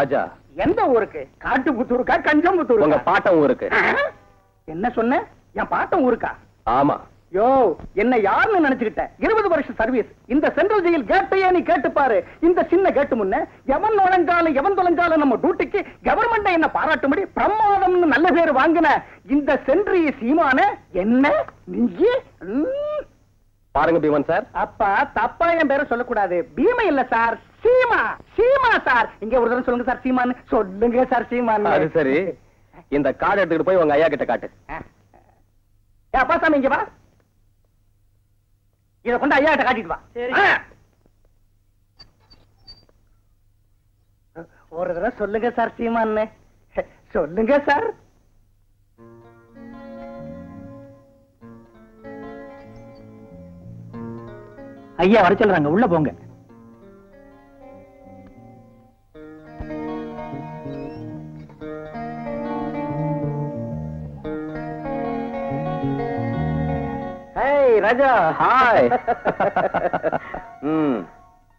ராஜா. எந்த ஊருக்கு? காட்டுப்புத்தூருக்கா கஞ்சம்புத்தூர்? உங்க பாட்டம் ஊருக்கு. என்ன சொன்ன? என் பாட்டம் ஊருக்கா? ஆமா. யோ, என்ன யாருன்னு நினைச்சுக்கிட்ட? 20 வருஷம் சர்வீஸ். இந்த சென்ட்ரல் ஜெயில் கேட்டையே நீ கேட்டு பாரு. இந்த சின்ன கேட்டு முன்ன எவன் நுழைஞ்சாலும் எவன் தொலைஞ்சாலும் நம்ம டியூட்டிக்கு கவர்மெண்ட் என்ன பாராட்டும்படி பிரமாதம்னு நல்ல பேர் வாங்கின இந்த சென்ட்ரி சீமான என்ன நீ பாருங்க பீமன் சார். அப்பா தப்பா என் பேரை சொல்லக்கூடாது. பீமை இல்ல சார், சீமா. சீமா சார். இங்க ஒரு தடவை சொல்லுங்க சார், சீமான்னு சொல்லுங்க சார். சீமான்னு. அது சரி, இந்த கார்டு எடுத்துக்கிட்டு போய் உங்க ஐயா கிட்ட காட்டு. அப்பா சாமி இங்க வா. இத கொண்டு ஐயா கிட்ட காட்டிட்டு வா. ஒரு தடவை சொல்லுங்க சார், சீமான்னு சொல்லுங்க சார். ஐயா வர சொல்றாங்க, உள்ள போங்க. ராஜா, ஹாய்.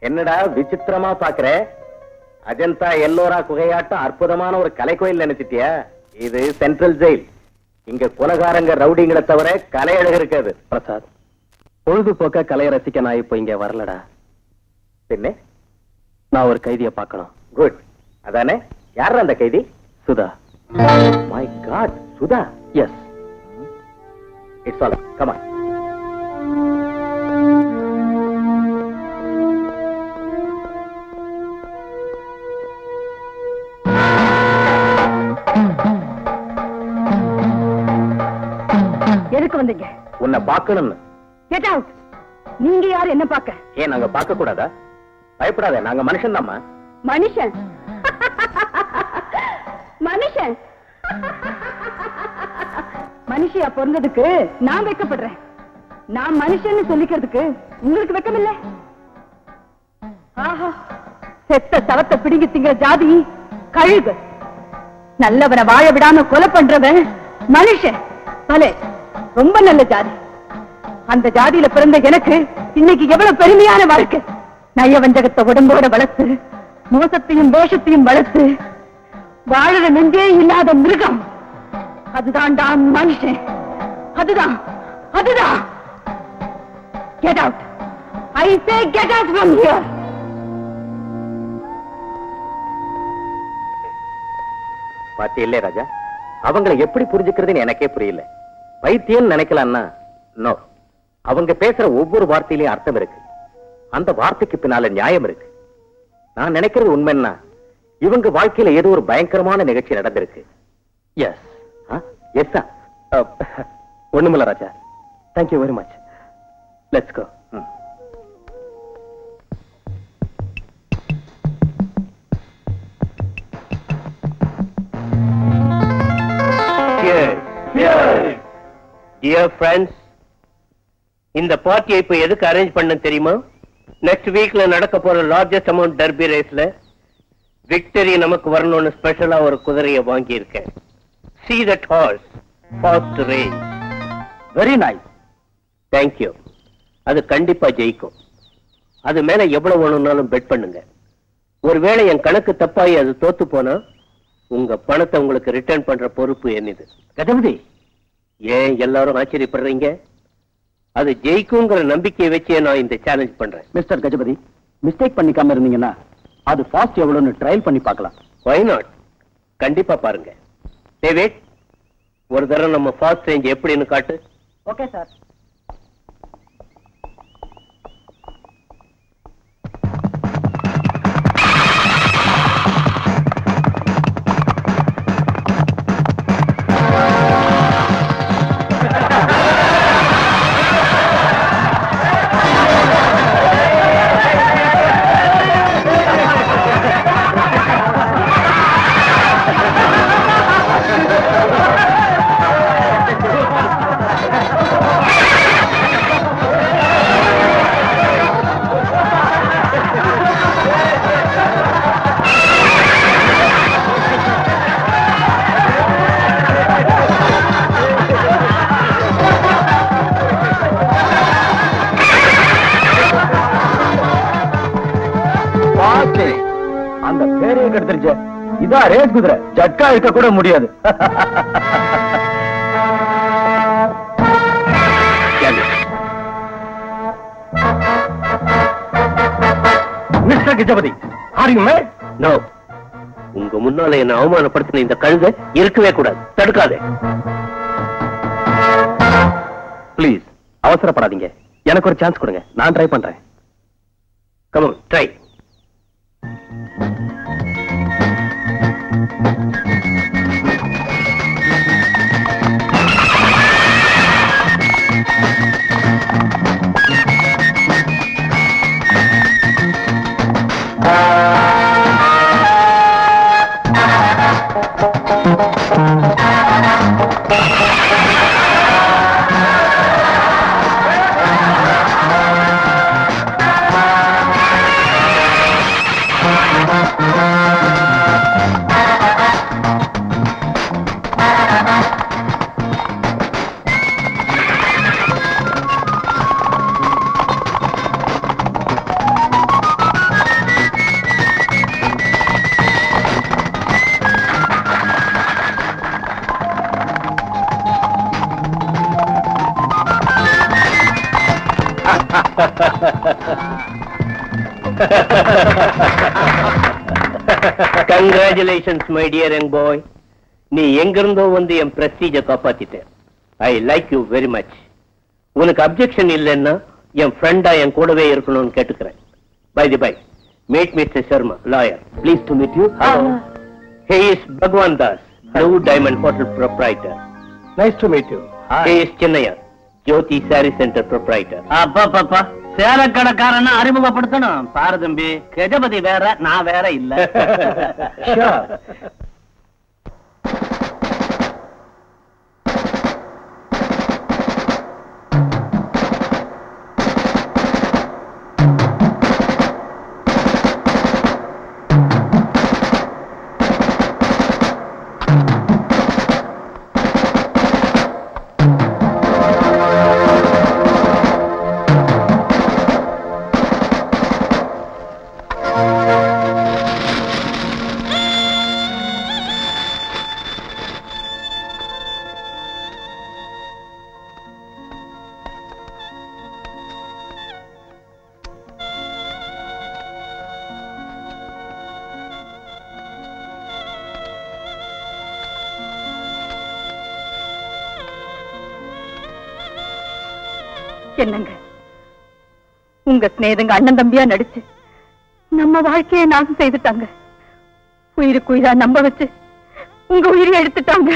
என்னடா விசித்திரமா பாக்குற? அஜந்தா எல்லோரா குகையாட்டம் அற்புதமான ஒரு கலை கோயில் நினைச்சிட்டியா? இது சென்ட்ரல் ஜெயில். இங்க குலகாரங்க ரவுடிங்களை தவிர கலை அழகு இருக்காது. பிரசாத், பொழுதுபோக்க கலையை ரசிக்க நான் இப்ப இங்க வரலடா. பின்ன நான் ஒரு கைதிய பார்க்கணும். குட். அதானே? யார் அந்த கைதி? Sudha. My god, Sudha. Yes, it's all. Come on. எதுக்கு வந்தீங்க? உன்னை பார்க்கணும்னு. Get out. நீங்க யாரு என்ன பார்க்க? ஏன் நாங்க பார்க்க கூடாதா? பயப்படாத, நாங்க மனுஷன் தான்மா. மனுஷன்? மனுஷன்? மனுஷியா பிறந்ததுக்கு நான் வெக்கப்படுறேன். நான் மனுஷன் சொல்லிக்கிறதுக்கு உங்களுக்கு வெக்கம் இல்ல? ஆஹா, செத்த சவத்தை பிடிங்கி திங்கிற ஜாதி கழுகு. நல்லவனை வாழ விடாம கொலை பண்றவன் மனுஷன். பலே, ரொம்ப நல்ல ஜாதி. அந்த ஜாதியில பிறந்த எனக்கு இன்னைக்கு எவ்வளவு பெருமையான வாழ்க்கை. நய வஞ்சகத்தை உடம்போட வளர்த்து, மோசத்தையும் வேஷத்தையும் வளர்த்து வாழற நெஞ்சே இல்லாத மிருகம். அதுதான்டா மனுஷன். அதுதான், அதுதான். Get out. I say get out from here. பாத்தியில்லே ராஜா, அவங்களை எப்படி புரிஞ்சுக்கிறதுன்னு எனக்கே புரியல. வைத்தியம் நினைக்கலாம்னா நோ. அவங்க பேசுற ஒவ்வொரு வார்த்தையிலையும் அர்த்தம் இருக்கு. அந்த வார்த்தைக்கு பின்னால நியாயம் இருக்கு. நான் நினைக்கிறது உண்மைன்னா இவங்க வாழ்க்கையில ஏதோ ஒரு பயங்கரமான நிகழ்ச்சி நடந்திருக்கு. எஸ். Yes sir. ஒண்ணுமில்ல Raja. Thank you very much. Let's go. Dear friends, இந்த பார்ட்டியை இப்ப எதுக்கு அரேஞ்ச் பண்ண தெரியுமா? நெக்ஸ்ட் வீக்ல நடக்க போற லார்ஜஸ்ட் அமௌண்ட் டர்பி ரேஸ்ல விக்டரி நமக்கு வரணும்னு ஸ்பெஷலா ஒரு குதிரையை வாங்கி இருக்கேன். See that horse, fast race. Very nice. Thank you. அது கண்டிப்பா ஜெயிக்கும். அது மேல எவ்வளவு வேணும்னாலும் பெட் பண்ணுங்க. ஒருவேளை என் கணக்கு தப்பாயி அது தோத்து போனா உங்க பணத்தை உங்களுக்கு ரிட்டர்ன் பண்ற பொறுப்பு என்னது. கஜபதி, ஏன் எல்லாரும் ஆச்சரியப்படுறீங்க? அது ஜெயிக்குங்கிற நம்பிக்கையை வச்சே நான் இந்த சேலஞ்ச் பண்றேன். மிஸ்டர் கஜபதி, மிஸ்டேக் பண்ணிக்காம இருந்தீங்கன்னா அது ஃபாஸ்ட் எவ்வளவுன்னு ட்ரையல் பண்ணி பார்க்கலாம். Why not? கண்டிப்பா பாருங்க. டேவிட், ஒரு தடவை நம்ம ஃபாஸ்ட் ரேஞ்ச் எப்படின்னு காட்டு. Okay sir. இதான் ரேஸ் குதிரை, ஜட்கா இருக்க கூட முடியாது. மிஸ்டர் கிஜபதி, ஆர் யூ மேட்? நோ. உங்க முன்னால என்ன அவமானப்படுத்தின இந்த கழுதை இருக்கவே கூடாது. தடுக்காதே. ப்ளீஸ் அவசரப்படாதீங்க, எனக்கு ஒரு சான்ஸ் கொடுங்க, நான் ட்ரை பண்றேன். Come on, try. Congratulations my dear young boy. நீ எங்கிருந்தோ வந்து என் பிரஸ்டீஜ காப்பாத்திட்ட. I like you very much. உனக்கு அப்செக்ஷன் இல்லைன்னா என் ஃப்ரெண்டா என் கூடவே இருக்கணும்னு கேட்டுக்கிறேன். By the by, meet mister Sharma, lawyer. Pleased to meet you. He is Bhagwan Das, Blue Diamond Hotel proprietor. Nice to meet you. He is Chennaya, Jyoti Saree Center proprietor. அப்பா சேலக்கடைக்காரன் அறிமுகப்படுத்தணும். பாரு தம்பி, கஜபதி வேற, நான் வேற இல்ல. என்னங்க, உங்க சிநேகங்க அண்ணன் தம்பியா நடிச்சு நம்ம வாழ்க்கையை நாசம் செய்துட்டாங்க. உயிருக்கு உயிரா நம்ப வச்சு உங்க உயிரை எடுத்துட்டாங்க.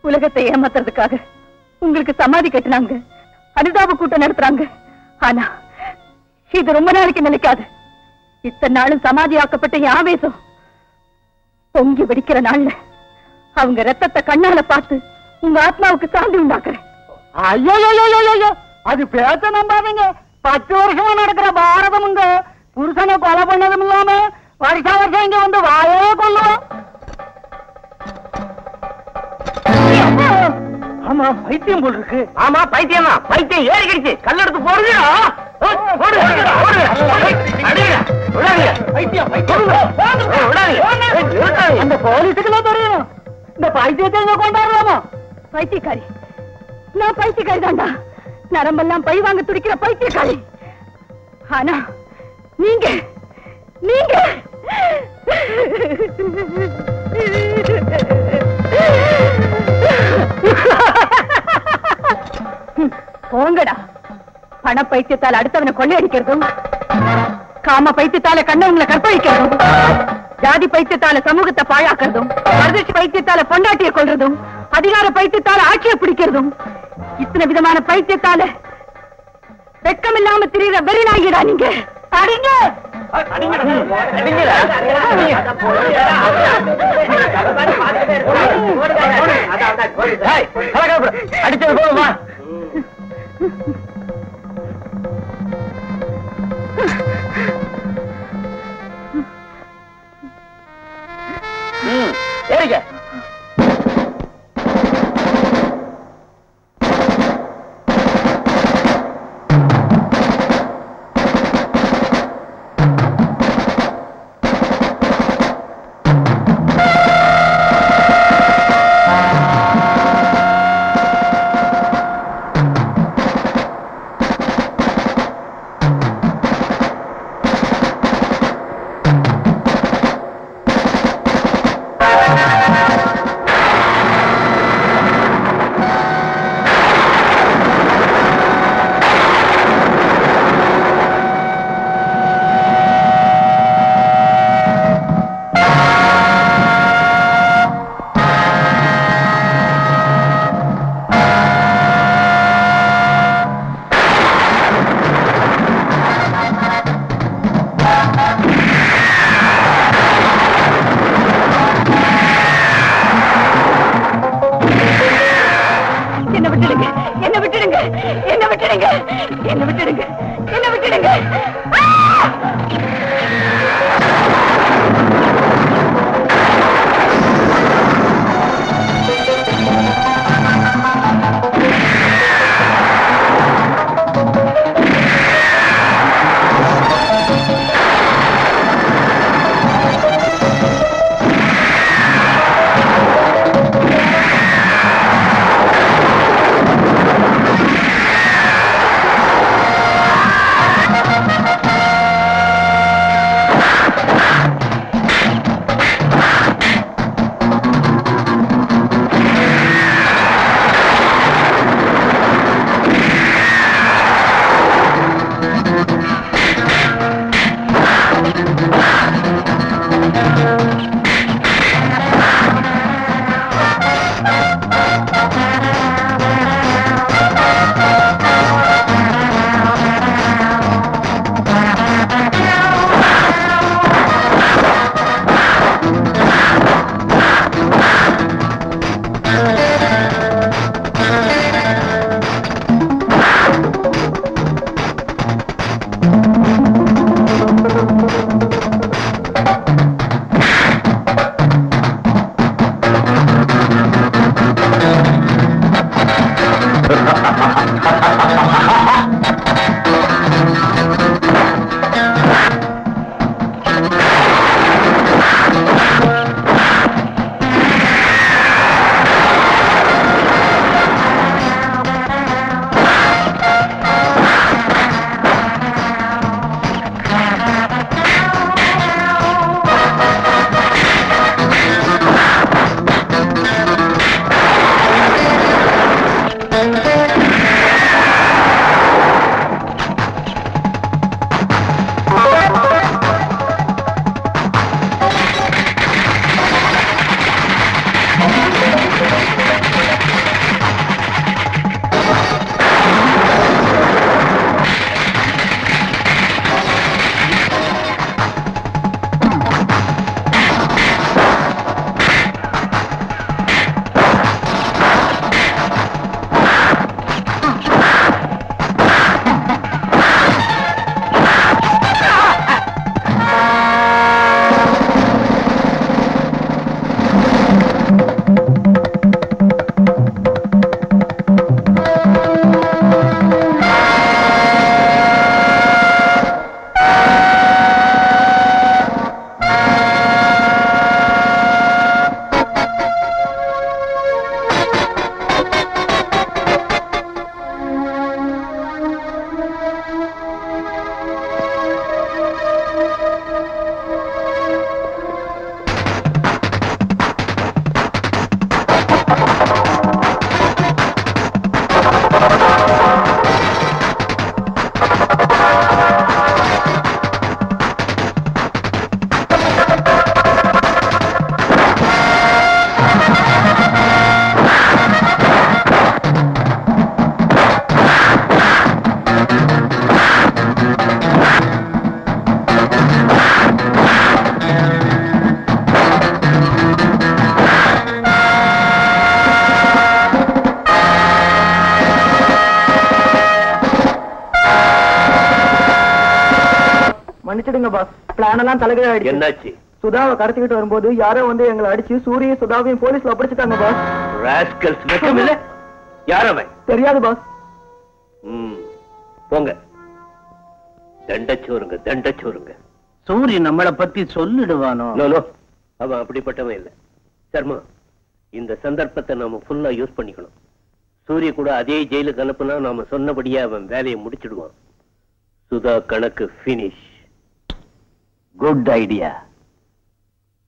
உலகத்தை ஏமாத்துறதுக்காக உங்களுக்கு சமாதி கட்டினாங்க, அனுதாப கூட்டம் நடத்துறாங்க. ஆனா இது ரொம்ப நாளைக்கு நிலைக்காது. இத்தனை நாளும் சமாதியாக்கப்பட்ட என் ஆவேசம் பொங்கி வெடிக்கிற நாள்ல அவங்க ரத்தத்தை கண்ணால பார்த்து உங்க ஆத்மாவுக்கு சாந்தி உண்டாக்குறேன். ஐயோ, அது பேச நம்பாதீங்க. 10 வருஷமா நடக்கிற பாரதமுங்க புருஷனை கொலை பண்ணதும் இல்லாம வருஷம் இங்க வந்து வாயே கொள்ளும். ஆமா, பைத்தியம் போல் இருக்கு. ஆமா, பைத்தியம் தான். பைத்தியம் ஏறிக்கிடுச்சு. கல்லெடுத்து போடுங்க. அந்த போலீஸுக்கெல்லாம் தெரியும் இந்த பைத்தியத்தை இங்க கொண்டாடுறாமா. பைத்தியக்காரி, நான் பைத்தியக்காரி தாண்டா. நரம்பெல்லாம் பை வாங்க துடிக்கிற பைத்தியக்காரி. ஆனா நீங்க நீங்க போங்கடா. பண பைத்தியத்தால் அடுத்தவனை கொள்ளையடிக்கிறதும், காம பைத்தியத்தால கண்ணவங்களை கற்பழிக்கிறதும், ஜாதி பைத்தியத்தால சமூகத்தை பாழாக்குறதும், மருதட்சி பைத்தியத்தால பொண்டாட்டிய கொள்றதும், அதிகார பைத்தியத்தால ஆட்சியை பிடிக்கிறதும், இத்தனை விதமான பைத்தியத்தால வெக்கம் இல்லாம திரிகிற வெறிநாயிடா நீங்க. அடிங்க அடிச்சது போதுமா? ஏறிக்க. என்ன விட்டுடுங்க, என்ன விட்டுடுங்க, என்ன விட்டுடுங்க. மன்னிச்சிடுங்க பாஸ், பிளான் எல்லாம் தலைகீழ ஆயிடுச்சு. என்னாச்சு? சுதாவை கடத்திக்கிட்டு வரும்போது யாரோ வந்து எங்களை அடிச்சு சூரிய சுதாவையும் போலீஸ்ல ஒப்படைச்சிட்டாங்க பாஸ். ராஸ்கல்ஸ், வெக்கம் இல்ல? யார் அவன்? தெரியாது பாஸ். போங்க, தண்டச்சோருங்க, தண்டச்சோருங்க. சூரியன் நம்மளை பத்தி சொல்லிடுவானோ? நோ நோ, அவன் அப்படிப்பட்டவன் இல்ல. சர்மா, இந்த சந்தர்ப்பத்தை நாம ஃபுல்லா யூஸ் பண்ணிக்கணும். சூரிய கூட அதே ஜெயிலுக்கு அனுப்புனா நாம சொன்னபடியே அவன் வேலையை முடிச்சிடுவான். சுதா கணக்கு பினிஷ். Good idea.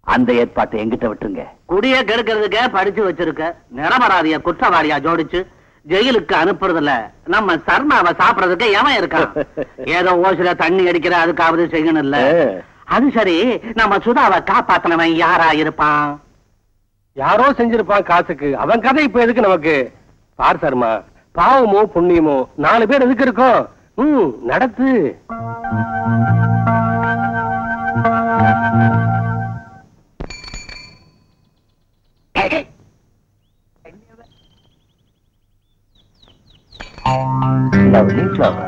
அந்த ஏற்பாட்டை எங்கிட்ட விட்டுருங்க. குடிய கெடுக்கிறதுக்க படிச்சு வச்சிருக்க நிரபராதிய குற்றவாளியா ஜோடிச்சு ஜெயிலுக்கு அனுப்புறதுல நம்ம சர்மாவை சாப்பிடறதுக்கு எவன் இருக்கான்? ஏதோ ஓசில தண்ணி அடிக்கிற அதுக்காவது செய்யணும் இல்ல. அது சரி, நம்ம சுதாவை காப்பாத்தினவன் யாரா இருப்பான்? யாரோ செஞ்சிருப்பான் காசுக்கு. அவன் கதை இப்ப எதுக்கு நமக்கு? பார் சர்மா, பாவமோ புண்ணியமோ 4 பேர் எதுக்கு இருக்கோம்? நடத்து. Lovely flower.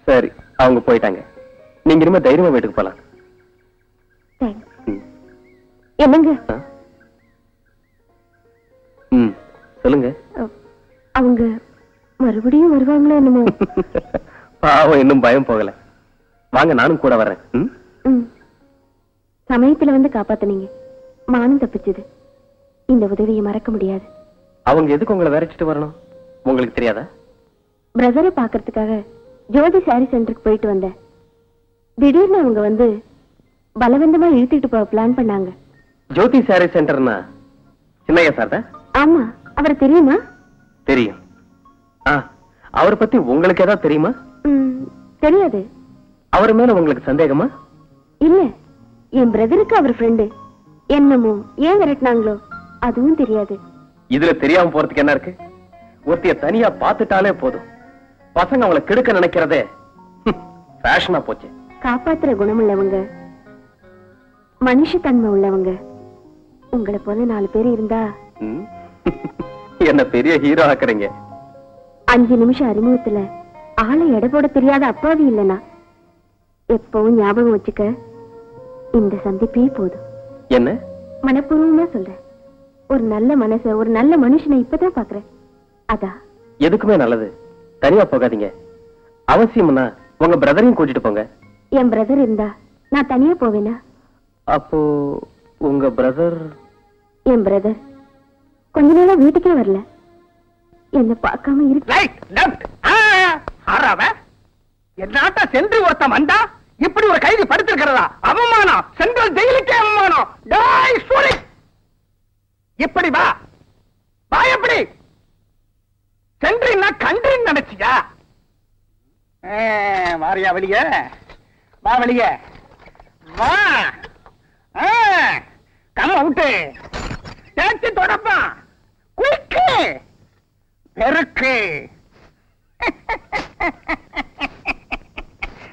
சரி, அவங்க போயிட்டாங்க. நீங்க இனிமே தைரியமா வீட்டுக்கு போலாம். என்னங்க சொல்லுங்க. அவங்க மறுபடியும் வருவாங்களோ என்னமோ. பாவம், இன்னும் பயம் போகல. வாங்க, நானும் கூட வர்றேன். சமயத்துல வந்து காப்பாத்துனீங்க, மானம் தப்பிச்சது. இந்த உதவியை மறக்க முடியாது. அவங்க எதுக்கு உங்களை விரட்டிட்டு வரணும், உங்களுக்கு தெரியாதா? பிரதரை பாக்குறதுக்காக ஜோதி சாரி சென்டருக்கு போயிட்டு வந்தேன். திடீர்னு அவங்க வந்து பலவந்தமா இழுத்துட்டு போக பிளான் பண்ணாங்க. ஜோதி சாரி சென்டர்னா சின்னையா சார் தான்? ஆமா, அவரை தெரியுமா? தெரியும். அவரை பத்தி உங்களுக்கு ஏதாவது தெரியுமா? தெரியாது. அவர் மேல உங்களுக்கு சந்தேகமா? இல்ல, என் பிரதருக்கு அவர் ஃப்ரெண்டு. என்னமோ ஏன் விரட்டினாங்களோ அதுவும் தெரியாது. இதுல தெரியாம போறதுக்கு என்ன இருக்கு? ஒருத்தைய தனியா பாத்துட்டாலே போதும், பசங்க அவங்களை கெடுக்க நினைக்கிறதே ஃபேஷனா போச்சு. காப்பாத்துற குணம் உள்ளவங்க, மனுஷத்தன்மை உள்ளவங்க உங்களை போல 4 பேர் இருந்தா என்ன பெரிய ஹீரோ ஆக்குறீங்க. 5 நிமிஷம் அறிமுகத்துல ஆளை எடை போட தெரியாத அப்பாவி இல்லனா. எப்பவும் ஞாபகம் வச்சுக்க, இந்த சந்திப்பே போதும். என்ன மனப்பூர்வமா சொல்றேன். ஒரு நல்ல மனச, ஒரு நல்ல மனுஷனை இப்பதான் பாக்குறேன். அதான் எதுக்குமே நல்லது. தனியா போகாதீங்க. அவசியம்னா உங்க பிரதரையும் கூட்டிட்டு போங்க. என் பிரதர் இருந்தா நான் தனியா போவேனா? அப்போ உங்க பிரதர்? என் பிரதர் கொஞ்ச நாளா வீட்டுக்கே வரல. என்ன பார்க்காம இருக்கு. ரைட் லெஃப்ட் ஆறாவ என்னாட்ட சென்று ஒருத்தன் வந்தா இப்படி ஒரு கைதி படுத்திருக்கிறதா? அவமானம். சென்ட்ரல் ஜெயிலுக்கே அவமானம். டேய் சூரி, இப்படி வா வா. எப்படி சென்ட்ரின்னா கண்ட்ரின்னு நினைச்சியா? வாரியா வெளிய, வா வெளிய வா. Come out. தேய்ச்சி தொடப்பான். குயிக்கு பெருக்கு.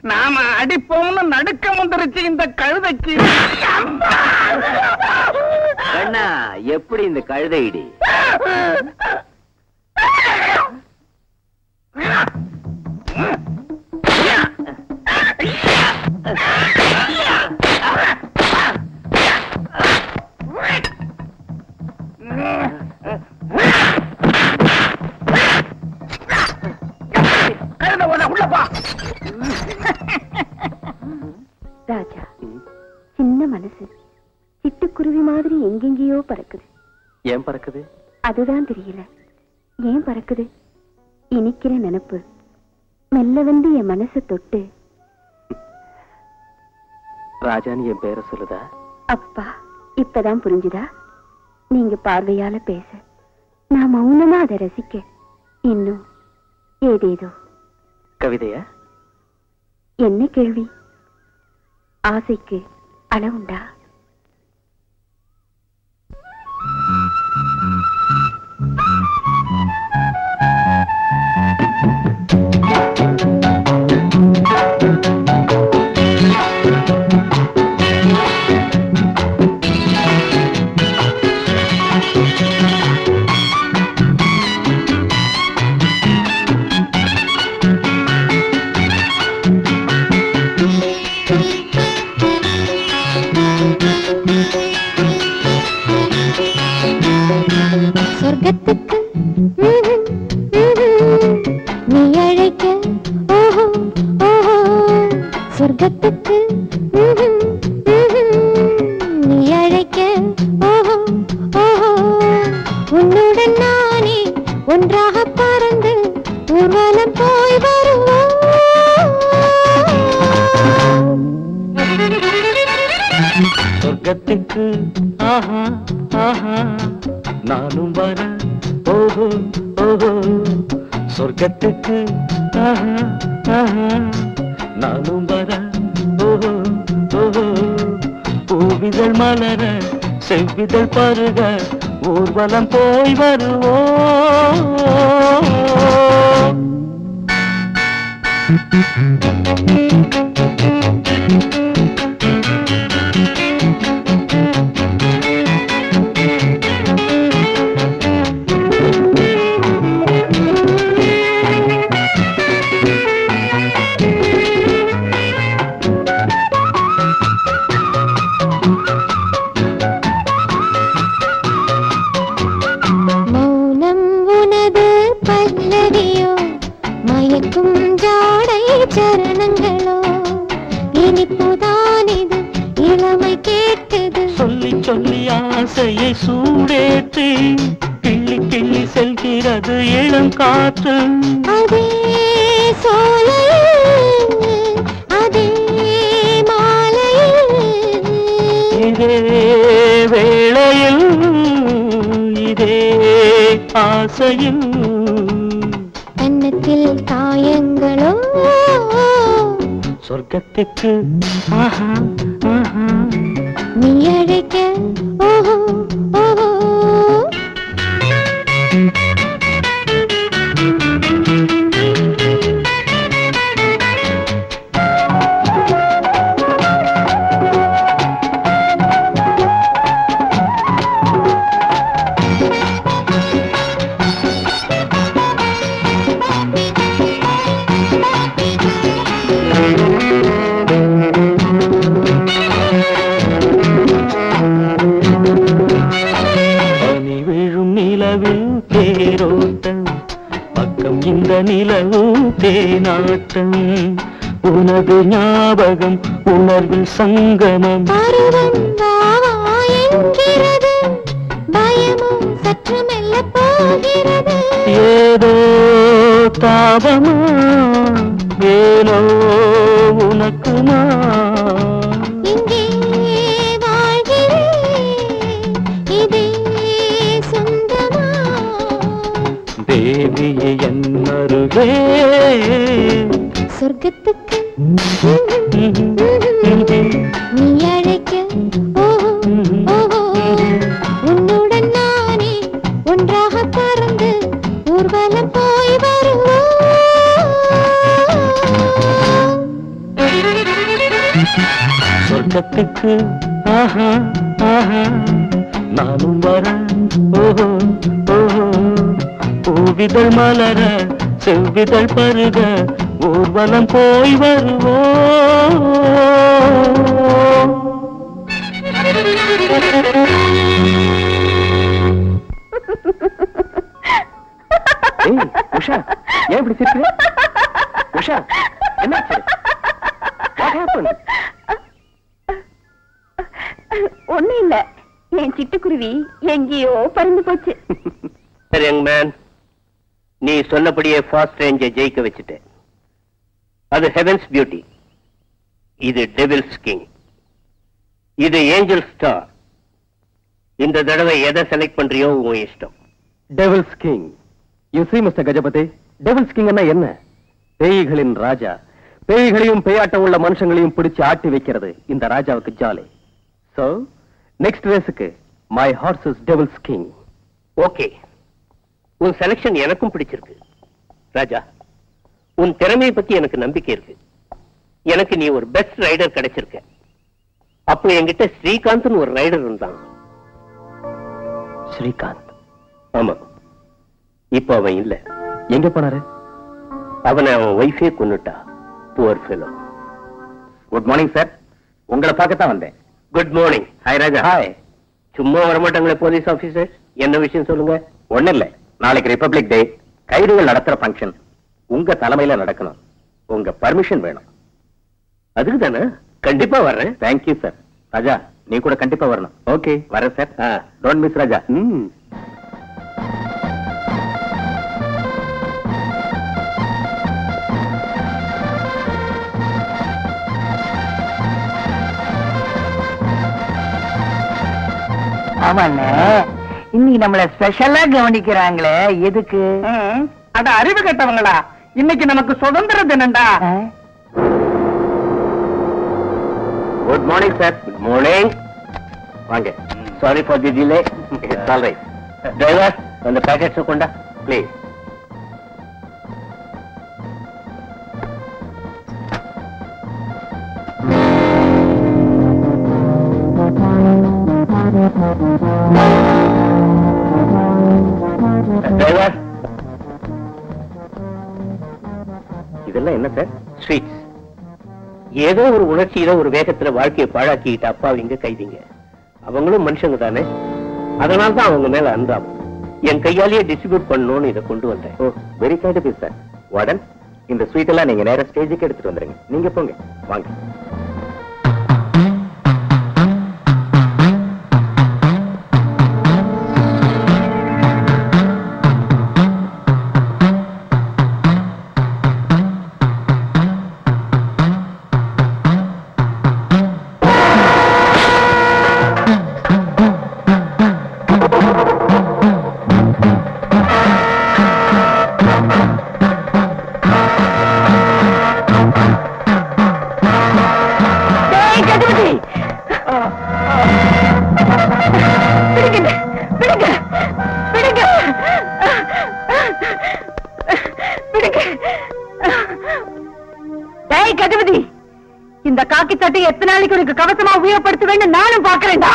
நாம அடிப்போம்னு நடுக்கம் வந்துருச்சு இந்த கழுதைக்கு. அண்ணா, எப்படி இந்த கழுதை இடி? உள்ளப்பா. ராஜா, சின்ன மனசு சிட்டுக்குருவி மாதிரி எங்கெங்கேயோ பறக்குது. ஏன் பறக்குது? அதுதான் தெரியல. ஏன் பறக்குது? இனிக்கிற நினைப்பு மெல்ல வந்து என் மனசை தொட்டு ராஜான்னு என் பேரை சொல்லுதா? அப்பா, இப்பதான் புரிஞ்சுதா? நீங்க பார்வையால பேச, நான் மௌனமா அதை ரசிக்க, இன்னும் ஏதேதோ. கவிதையா? என்ன கேள்வி? ஆசைக்கு அளவுண்டா? சொர்க்கத்துக்கு நீ அழைக்க, ஓஹோ ஓஹோ, சொர்க்கத்துக்கு நீ அழைக்க, ஓஹோ ஓஹோ, உன்னுடன் நானே ஒன்றாக பறந்து ஊர்வலம் போய் வருவோம். சொர்க்கத்துக்கு ஆஹா ஆஹா நானும் வர, ஓஹோ ஓஹோ, சொர்க்கத்துக்கு ஆஹா ஆஹா நானும் வர, ஓஹோ ஓஹோ, பூவிதழ் மலர செவ்விதழ் பருக ஊர்வலம் போய் வருவோம். மௌனம் உனது பல்லவியோ, மயக்கும் ஜாடை சரணங்களோ, இனிப்புதான் இது இளமை கேட்டது. சொல்லி சொல்லி ஆசையை சூடேற்றி கிள்ளி கிள்ளி செல்கிறது இளம் காற்று. அதே சோலையில், அதே மாலையில், இதே வேளையில் இதே ஆசையில் கன்னத்தில் காயங்களோ, சொர்க்கத்துக்கு ஆஹா ஆஹா நீ அழைக்க, ஓஹோ ஓஹோ. உறவும் தேனாட்டம் உனது ஞாபகம் உணர்வில் சங்கமம் பருவம் வாவா என்கிறது பயமும் சற்று மெல்ல போகிறது ஏதோ தாபமா ஏனோ உனக்குமா இங்கே வாழ்கிறேன் இதே சொந்தமா தேவியே என்னருகே சொர்க்கத்துக்கு நீ அழைக்க ஓஹோ ஓஹோ உன்னுடன் நானே ஒன்றாக பறந்து ஊர்வலம் போய் வருவோம் சொர்க்கத்துக்கு ஆஹா ஆஹா நானும் வர ஓஹோ ஓஹோ பூவிதழ் மலர செவ்விதழ் பருக ஊர்வலம் போய் வருவோம் ஏய், உஷா ஏன் இப்படி சிரிக்கிற? உஷா என்னாச்சு? What happened? ஒண்ணும் இல்ல, என் சிட்டுக்குருவி எங்கேயோ பறந்து போச்சு. சரி யங் மேன், நீ சொன்னபடியே ஃபாஸ்ட் ரேஞ்சை ஜெயிக்க வச்சுட்டேன். அது ஹெவன்ஸ் பியூட்டி, இது டெவில்ஸ் கிங், இது ஏஞ்சல் ஸ்டார். இந்த தடவை எதை செலக்ட் பண்றியோ உன் இஷ்டம். Devil's king. You see mister Gajapathi, devil's king என்ன? பேய்களின் ராஜா. பேய்களையும் பேயாட்டம் உள்ள மனுஷங்களையும் பிடிச்சு ஆட்டி வைக்கிறது இந்த ராஜாவுக்கு ஜாலி. சோ நெக்ஸ்ட் ரேஸுக்கு my horse is devil's king. Okay, உன் செலக்ஷன் எனக்கும் பிடிச்சிருக்கு ராஜா. உன் திறமையை பத்தி எனக்கு நம்பிக்கை இருக்கு. எனக்கு நீ ஒரு பெஸ்ட் ரைடர் கிடைச்சிருக்க. அப்போ என்கிட்ட ஸ்ரீகாந்த்னு ஒரு ரைடர் இருந்தான். ஸ்ரீகாந்த்? ஆமா, இப்போ அவன் இல்ல. எங்க போனாரு? அவனை அவன் ஒய்ஃபே கொன்னுட்டா. Poor fellow. Good morning sir, உங்களை பார்க்கத்தான் வந்தேன். Good morning. Hi Raja. Hi. சும்மா வரமாட்டாங்களே போலீஸ் ஆபீசர், என்ன விஷயம் சொல்லுங்க. ஒண்ணு இல்ல, நாளைக்கு ரிபப்ளிக் டே, கைதிகள் நடத்துற ஃபங்க்ஷன் உங்க தலைமையில நடக்கணும். உங்க பர்மிஷன் வேணும். அதுக்கு தானே, கண்டிப்பா வர்றேன். Thank you sir. ராஜா, நீ கூட கண்டிப்பா வரணும். ஓகே, வரேன் சார். டோன்ட் மிஸ் ராஜா. ஆமாண்ணே, இன்னைக்கு நம்மள ஸ்பெஷலா கவனிக்கிறாங்களே, எதுக்கு? அட அறிவு கெட்டவங்களா, இன்னைக்கு நமக்கு சுதந்திர தினம்டா. Good morning sir. Good morning. வாங்க. Sorry for the delay. It's all right. Driver, அந்த பேக்கெட்ஸ் கொண்டா ப்ளீஸ். டிரைவர், இதெல்லாம் என்ன சார்? ஸ்வீட்ஸ். ஏதோ ஒரு உணர்ச்சியில ஒரு வேகத்துல வாழ்க்கையை பாழாக்கிட்ட அப்பாவிங்க கைதிங்க. அவங்களும் மனுஷங்க தானே, அதனால தான் அவங்க மேல அன்றாம். என் கையாலேயே டிஸ்ட்ரிபியூட் பண்ணணும்னு இதை கொண்டு வந்தேன். Oh, very kind of you sir. Warden, இந்த ஸ்வீட் எல்லாம் நீங்க நேரா ஸ்டேஜுக்கு எடுத்துட்டு வந்துருங்க. நீங்க போங்க, வாங்க. கஜபதி, இந்த காக்கி சட்டை எத்தனை நாளைக்கு உனக்கு கவசமா உபயோகப்படுத்துவேன்னு நானும் பாக்குறேன்டா.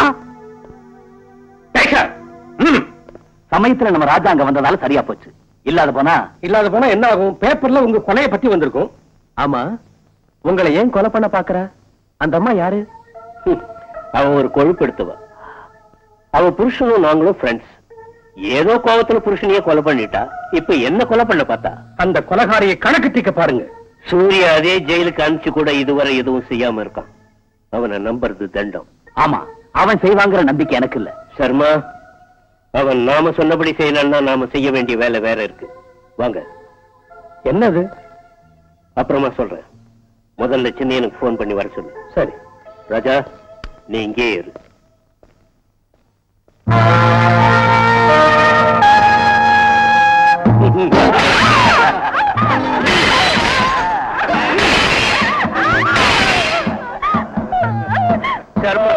சமயத்துல நம்ம ராஜா அங்க வந்ததால சரியா போச்சு. இல்லாத போனா என்ன ஆகும்? பேப்பர்ல உங்க கொலையை பத்தி வந்திருக்கும். ஆமா, உங்களை ஏன் கொலை பண்ண பாக்குற? அந்த அம்மா யாரு? அவன் ஒரு கொழுப்பு எடுத்தவ. அவ புருஷனும் நாங்களும் ஃப்ரெண்ட்ஸ். ஏதோ கோவத்துல புருஷனையே கொலை பண்ணிட்டா இப்ப என்ன கொலை பண்ண பார்த்தா? அந்த கொலகாரியை கணக்கு தீக்க பாருங்க. சூர்யா அதே ஜெயிலுக்கு அனுப்பிச்சு கூட இதுவரை எதுவும் செய்யாம இருக்கான். அவனை நம்புறது தண்டம். ஆமா, அவன் செய்வாங்கிற நம்பிக்கை எனக்கு இல்ல. சர்மா, அவன் நாம சொன்னபடி செய்யலன்னா நாம செய்ய வேண்டிய வேலை வேற இருக்கு. வாங்க. என்னது? அப்புறமா சொல்றேன். முதல்ல சின்னையனுக்கு போன் பண்ணி வர சொல்லு. சரி ராஜா, நீ இங்கே இரு. சர்மா,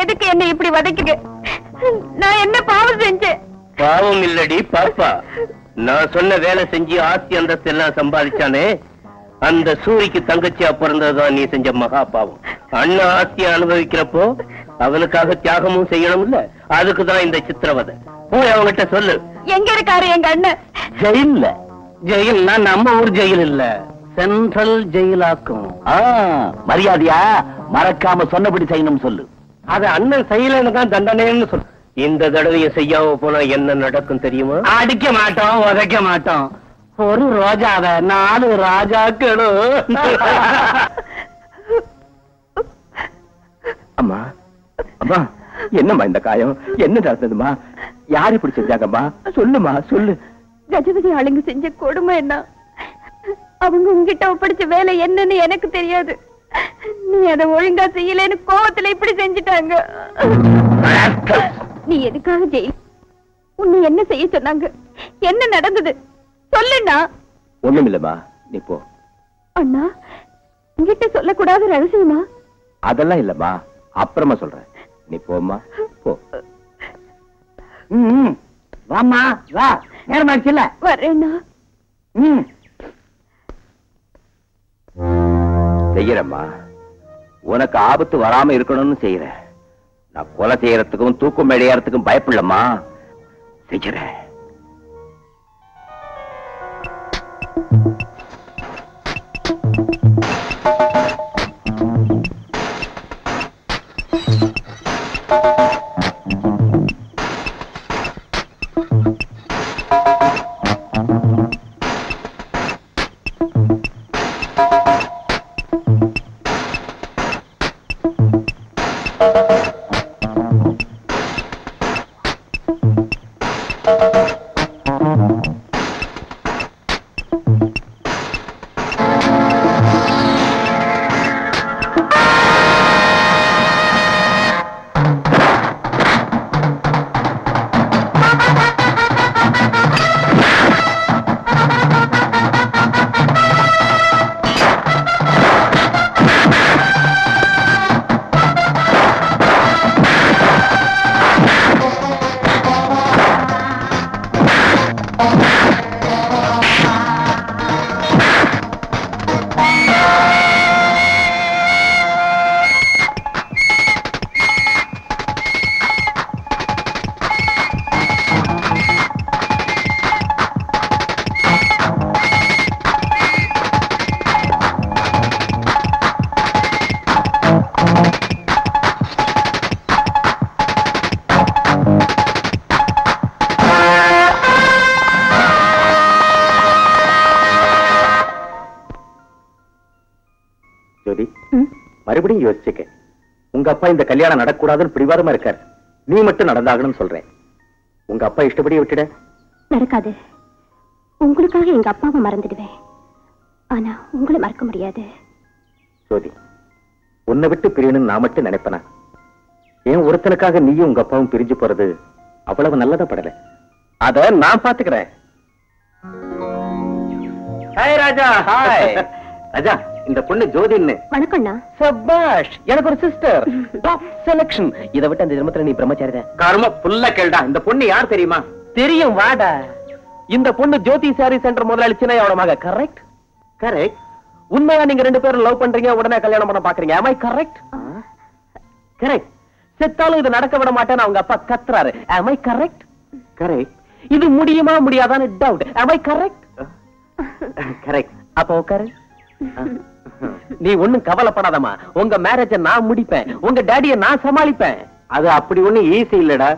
எதுக்கு என்ன இப்படி வதைக்குங்க? நான் என்ன பாவம் செஞ்சேன்? பாவம் இல்லடி பாப்பா. நான் சொன்ன வேலை செஞ்சு ஆஸ்தி அந்தஸ்து எல்லாம் சம்பாதிச்சானே, அந்த சூரிக்கு தங்கச்சியா பிறந்ததுதான் நீ செஞ்ச மகா பாவம். அண்ணன் ஆஸ்தியை அனுபவிக்கிறப்போ அவனுக்காக தியாகமும் செய்யணும் இல்ல, அதுக்குதான் இந்த சித்திரவதை. போய் அவங்கிட்ட சொல்லு. எங்க இருக்காரு எங்க அண்ணன்? ஜெயில்ல. ஜெயில்னா நம்ம ஊர் ஜெயில் இல்ல, சென்ட்ரல் ஜெயிலாக்கும். மரியாதையா மறக்காம சொன்னபடி செய்யணும் சொல்லு. அது அண்ணன் செய்யலன்னு தான் தண்டனைன்னு சொல்லு. இந்த தடவையை செய்யாம போனா என்ன நடக்கும் தெரியுமா? அடிக்க மாட்டோம், உதைக்க மாட்டோம். ஒரு ரோஜாவை 4 ராஜாக்களும். அம்மா, அம்மா, என்னம்மா இந்த காயம்? என்ன நடந்ததுமா? யாரு இப்படி செஞ்சாங்கம்மா? சொல்லுமா, சொல்லு. கஜபதி ஆளுங்க செஞ்ச கொடுமை என்ன? அவங்க உங்ககிட்ட ஒப்படைச்ச வேலை என்னன்னு எனக்கு தெரியாது. நீ அதை ஒழுங்கா செய்யலன்னு கோவத்துல இப்படி செஞ்சுட்டாங்க. நீ எதுக்காக ஜெயில்? உன்னை என்ன செய்ய சொன்னாங்க? என்ன நடந்தது சொல்லுண்ணா. ஒண்ணும் இல்லம்மா, நீ போ. அண்ணா, உங்ககிட்ட சொல்லக்கூடாத ரகசியமா? அதெல்லாம் இல்லம்மா, அப்புறமா சொல்றேன். நீ போம்மா, போ. வாமா, வா, நேரமாச்சுல்ல. வரேண்ணா. செய்யறம்மா, உனக்கு ஆபத்து வராம இருக்கணும்னு செய்யறேன். நான் கொலை செய்யறதுக்கும் தூக்கம் மேடையறதுக்கும் பயப்படலம்மா, செய்யறேன். ஜோதி, மறுபடியும் யோசிச்சுக்க. உங்க அப்பா இந்த கல்யாணம் நடக்கூடாதுன்னு பிடிவாதமா இருக்காரு. நீ மட்டும் நடந்தாகணும்னு சொல்றேன். உங்க அப்பா இஷ்டப்படி விட்டுட. நடக்காது. உங்களுக்காக எங்க அப்பாவை மறந்துடுவேன். ஆனா உங்களை மறக்க முடியாது. ஜோதி, உன்னை விட்டு பிரியணும்னு நான் மட்டும் நினைப்பேனா? ஏன் ஒருத்தனுக்காக நீயும் உங்க அப்பாவும் பிரிஞ்சு போறது அவ்வளவு நல்லதா படல. அத நான் பாத்துக்கிறேன். ஹாய் ராஜா. ஹாய் ராஜா, இந்த பொண்ணு ஜோதின்னு. வணக்கம்ண்ணா. சபாஷ், எனக்கு ஒரு சிஸ்டர். Top selection. இத விட்டு அந்த ஜென்மத்துல நீ பிரம்மச்சாரிதான். கர்ம புல்ல கேள்டா. இந்த பொண்ணு யார் தெரியுமா? தெரியும், வாடா. இந்த பொண்ணு ஜோதி சாரி சென்டர் முதலாளி சின்னையோட மக. கரெக்ட்? கரெக்ட். உண்மையா நீங்க 2 பேரும் லவ் பண்றீங்க, உடனே கல்யாணம் பண்ண பாக்குறீங்க. am I correct? கரெக்ட். செத்தாலும் இது நடக்க விட மாட்டேன்னு அவங்க அப்பா கத்துறாரு. am I correct? கரெக்ட். இது முடியுமா முடியாதான்னு doubt. am I correct? Correct. அப்ப உட்காரு. நீ ஒண்ணும் கவலைப்படாதம்மா, உங்க மேரேஜ நான் முடிப்பேன், உங்க டாடிய நான் சமாளிப்பேன். அது அப்படி ஒண்ணு ஈஸி இல்லடா.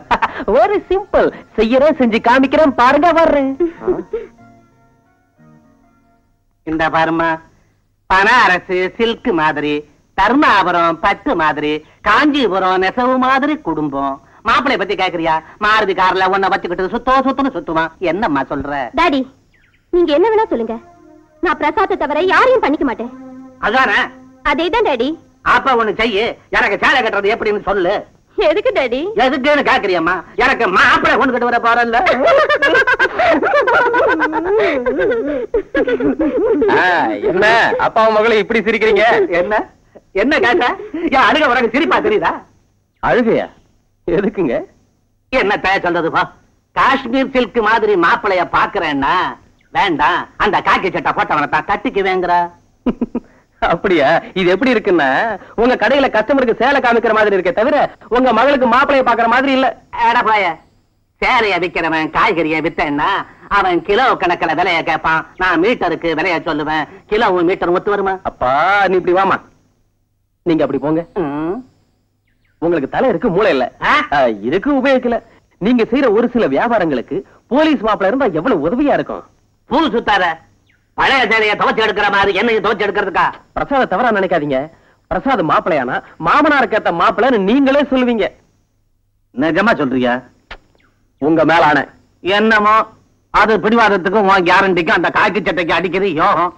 ஒரு சிம்பிள், செய்யறேன், செஞ்சு காமிக்கிறேன், பாருங்க வர்றேன். இந்த பாருமா, பனாரசு சில்க் மாதிரி, தர்மாபுரம் பட்டு மாதிரி, காஞ்சிபுரம் நெசவு மாதிரி குடும்பம். மாப்பிளைய பத்தி கேக்குறியா? மாருதி கார்ல உன்னை வச்சுக்கிட்டு சுத்துன்னு சுத்துவான். என்னம்மா சொல்ற? டாடி நீங்க என்ன வேணா சொல்லுங்க, நான் பிரசாத்தை தவிர யாரையும் பண்ணிக்க மாட்டேன். அதானே? அதேதான் டாடி. அப்ப ஒண்ணு செய்யு, எனக்கு சேலை கட்டுறது எப்படின்னு சொல்லு. எதுக்கு டாடி? எதுக்குன்னு கேக்குறியம்மா? எனக்கு மாப்பிளை கொண்டு கிட்டு வர போறல்ல. என்ன அப்பா மகளும் இப்படி சிரிக்கிறீங்க? என்ன என்ன கேட்ட? என் அழுக உனக்கு சிரிப்பா தெரியுதா? அழுகையா? எதுக்குங்க? என்ன தய சொல்றதுப்பா? காஷ்மீர் சில்க் மாதிரி மாப்பிளைய பாக்குறேன்னா வேண்டாம், அந்த காக்கி சட்டை போட்டவனை தான் கட்டிக்குவேங்கிற. அப்படியா? இது எப்படி இருக்குன்னா, உங்க கடையில கஸ்டமருக்கு சேலை காமிக்கிற மாதிரி இருக்கே தவிர உங்க மகளுக்கு மாப்பிளைய பாக்குற மாதிரி இல்ல. எடப்பாய, சேலைய விக்கிறவன் காய்கறிய வித்தேன்னா அவன் கிலோ கணக்கில் விலைய கேட்பான். நான் மீட்டருக்கு விலைய சொல்லுவேன். கிலோவும் மீட்டர் ஒத்து வருமா? அப்பா நீ இப்படி வாமா, நீங்க அப்படி போங்க. ம். உங்களுக்கு தலை இருக்கு, மூளை இல்ல. ஆ? இருக்கு, உபயோகிக்கல. நீங்க செய்யற ஒரு சில வியாபாரங்களுக்கு போலீஸ் மாப்பிள இருந்தா எவ்வளவு உதவியா இருக்கும். பூ சுத்தார, பழைய சேலைய துவச்சு எடுக்கிற மாதிரி என்னையும் துவச்சு எடுக்கிறதுக்கா? பிரசாத தவறா நினைக்காதீங்க. பிரசாத் மாப்பிளையானா மாமனாருக்கு ஏத்த மாப்பிளைன்னு நீங்களே சொல்லுவீங்க. நிஜமா சொல்றியா? உங்க மேல ஆணை. என்னமோ, அது பிடிவாதத்துக்கும் உன் கேரண்டிக்கும் அந்த காக்கி சட்டைக்கு அடிக்கிறது யோகம்.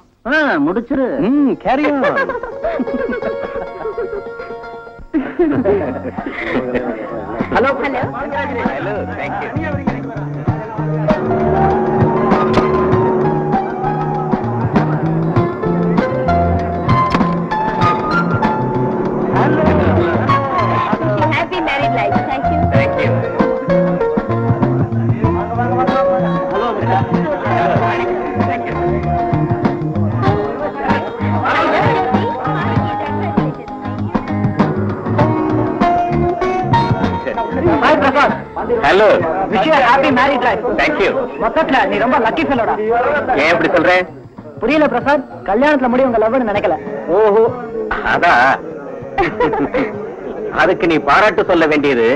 முடிச்சிரு. Carry on. Hello hello, thank you. Happy married life. Thank you. Thank you. Hi Prasad. Hello. Happy married life. Thank you. மொத்தத்துல நீ ரொம்ப லக்கி ஃபெல்லோடா. ஏன் இப்படி சொல்றேன்? புரியல பிரசாத், கல்யாணத்துல முடியும் உங்க லவ்னு நினைக்கல. ஓஹோ, அதான். அதுக்கு நீ பாராட்டு சொல்ல வேண்டியது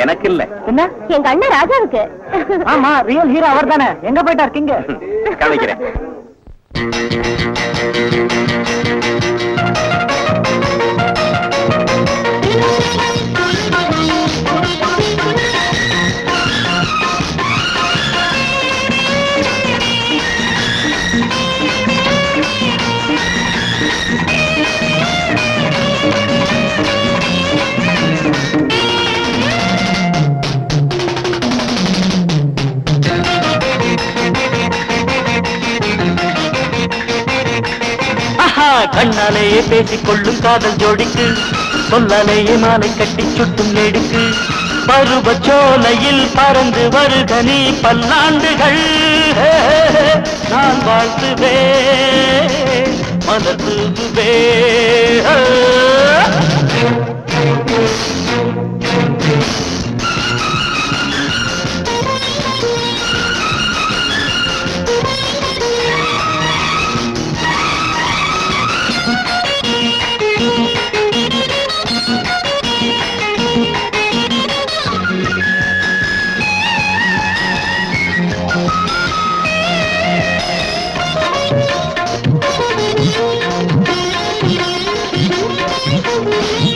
எனக்கு இல்ல. என்ன? எங்க அண்ணன் ராஜாவுக்கு. ஆமா, ரியல் ஹீரோ அவர் தானே. எங்க போயிட்டா இருக்கீங்க? கவனிக்கிறேன். கண்ணாலேயே பேசிக் கொள்ளும் காதல் ஜோடிக்கு சொல்லாலேயே மாலை கட்டி சுட்டும் நெடுக்கு பருவச்சோலையில் பறந்து வருக நீ பல்லாண்டுகள். நான் வாழ்த்துவே மலர் தூவுவே.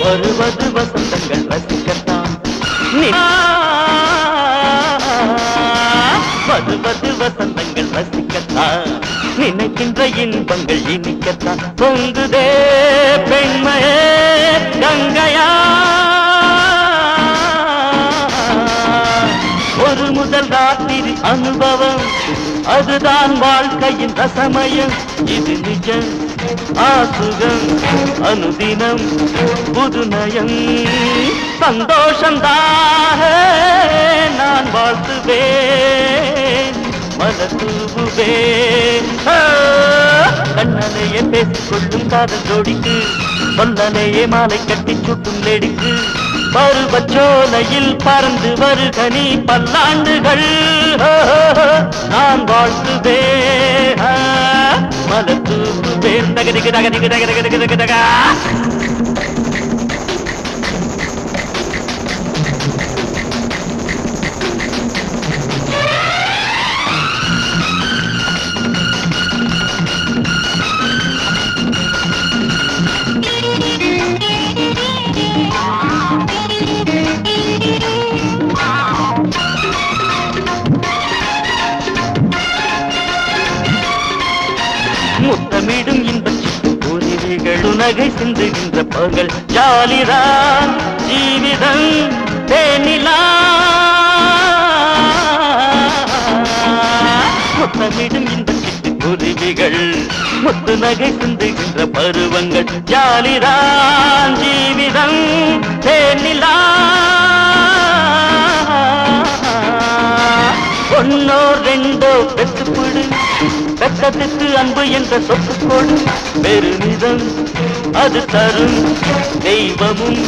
வருவது வசந்தங்கள் ரசிக்கத்தான், வருவது வசந்தங்கள் ரசிக்கத்தான், நினைக்கின்ற இன்பங்கள் இனிக்கத்தான். பொங்குதே பெண்மையே கங்கையா, ஒரு முதல் ராத்திரி அனுபவம், அதுதான் வாழ்க்கையின் ரசமயம். இது நிஜம் ஆசுகம் அனுதினம் புதுநயம் சந்தோஷந்தாக நான் வாழ்த்துவேன் மலர் தூவுவேன். கண்ணனையே பேசிக் கொள்ளும் காதல் ஜோடிக்கு சொல்லனையே மாலை கட்டி சுட்டும் நெடுக்கு பருவச்சோலையில் பறந்து வருக நீ பல்லாண்டுகள் நான் வாழ்த்துவேன் மலர் தூக்குவேன் தகதிக்கு தகதிக்கு தகதிக்கு தகதிக்கு தகா முத்தமிடும் இன்பச்சிட்டு புரிவிகள் உனகை சிந்துகின்ற பகல் ஜாலிதான் ஜீவிதம் தேனிலா முத்தமிடும் இன்பச்சிட்டு புரிவிகள் முத்து நகை சிந்துகின்ற பருவங்கள் ஜாலிதான் ஜீவிதம் தேனிலா ஒன்னோ ரெண்டோ பெற்றுப்படு வெக்கத்துக்கு அன்பு என்ற சொத்துக்கோடு பெருமிதம் அது தரும் தெய்வமும்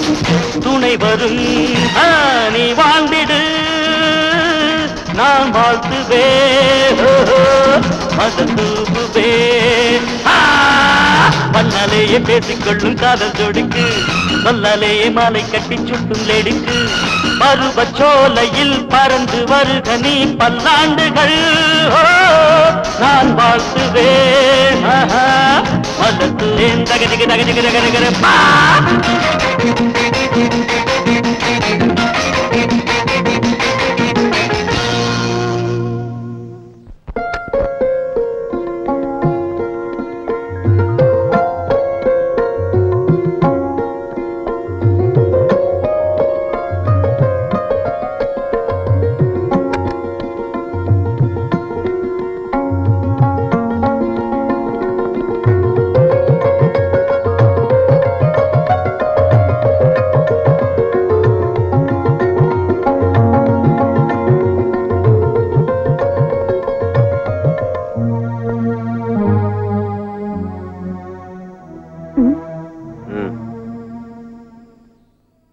துணை வரும் நீ வாழ்ந்திடு நான் வாழ்த்துவே மதம் தூக்குவே பண்ணாலேயே பேசிக்கொள்ளும் காதல் ஜோடிக்கு சொல்லாலேயே மாலை கட்டி சுட்டும் லேடிக்கு பருவச்சோலையில் பறந்து வருக நீ பல்லாண்டுகள் நான் வாழ்த்துவேன் மலத்துவேன் தகதிக்கு தகதிக்கு தகதிக்கிற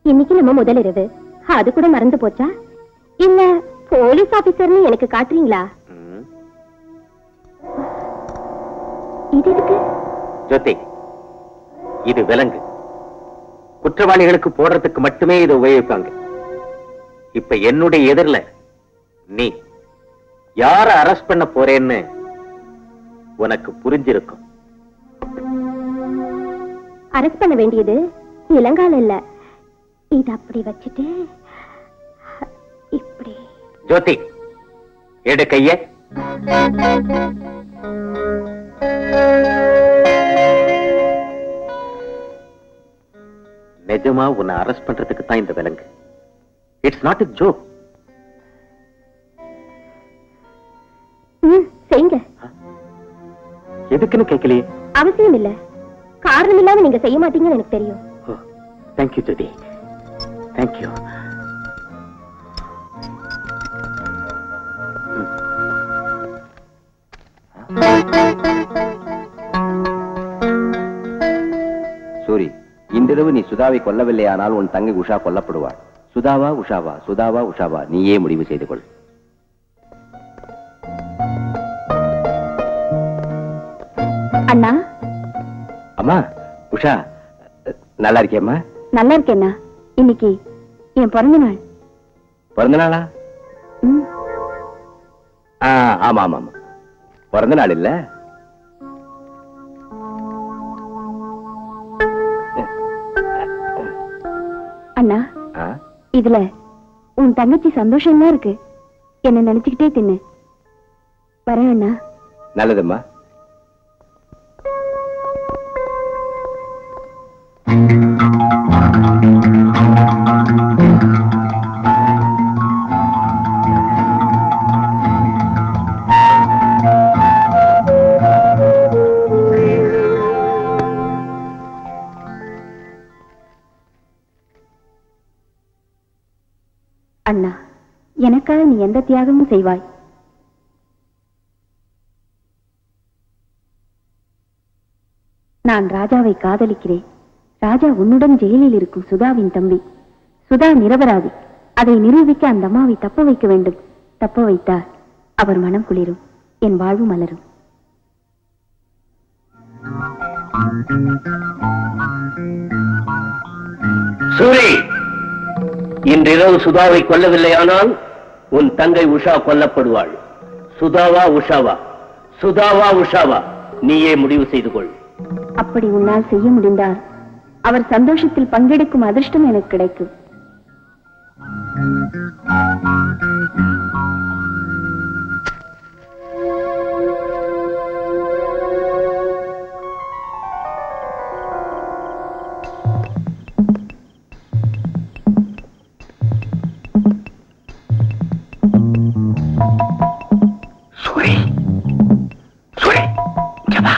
இன்னைக்கு நம்ம முதல் இரவு அது கூட மறந்து போச்சா இல்ல போலீஸ் ஆபீசர்னு எனக்கு காட்டுறீங்களா? இது எதுக்கு? ஜோதி, இது விலங்கு. குற்றவாளிகளுக்கு போடுறதுக்கு மட்டுமே இதை உபயோகிப்பாங்க. இப்ப என்னுடைய எதிரில நீ யார அரெஸ்ட் பண்ண போறேன்னு உனக்கு புரிஞ்சிருக்கும். அரெஸ்ட் பண்ண வேண்டியது இளங்கால இல்ல, இது அப்படி வச்சுட்டு இப்படி. ஜோதி, எடு கைய. நிஜமா உன்னை அரெஸ்ட் பண்றதுக்கு தான் இந்த விலங்கு. It's not a joke. செய்யுங்க. எதுக்குன்னு கேட்கலையே. அவசியம் இல்ல, காரணம் இல்லாம நீங்க செய்ய மாட்டீங்கன்னு எனக்கு தெரியும். தேங்க்யூ ஜோதி, தேங்க்யூ. சூரி, இன்றிரவு நீ சுதாவை கொல்லவில்லையானால் உன் தங்கை உஷா கொல்லப்படுவாள். சுதாவா உஷாவா, சுதாவா உஷாவா, நீயே முடிவு செய்து கொள். அண்ணா. அம்மா, உஷா நல்லா இருக்கியம்மா? நல்லா இருக்கேண்ணா. இன்னைக்கு என் பிறந்த நாள். பிறந்த நாளா? ஆமா ஆமா ஆமா, பிறந்த நாள் இல்ல. அண்ணா, இதுல உன் தங்கச்சி சந்தோஷமா இருக்கு. என்ன நினைச்சுக்கிட்டே தின்னு. வரேன் அண்ணா. நல்லதும்மா. அண்ணா, எனக்காக நீ எந்த தியாகமும் செய்வாய். நான் ராஜாவை காதலிக்கிறேன். ராஜா உன்னுடன் ஜெயிலில் இருக்கும் சுதாவின் தம்பி. சுதா நிரபராதி. அதை நிரூபிக்க அந்த அம்மாவை தப்ப வைக்க வேண்டும். தப்ப வைத்தால் அவர் மனம் குளிரும், என் வாழ்வு மலரும். சூரி, இன்றிரவு சுதாவை கொல்லவில்லையானால் உன் தங்கை உஷா கொல்லப்படுவாள். சுதாவா உஷாவா, சுதாவா உஷாவா, நீயே முடிவு செய்து கொள். அப்படி உன்னால் செய்ய முடிந்தால் அவர் சந்தோஷத்தில் பங்கெடுக்கும் அதிர்ஷ்டம் எனக்கு கிடைக்கும். சூரி, சூரி, இங்க வா.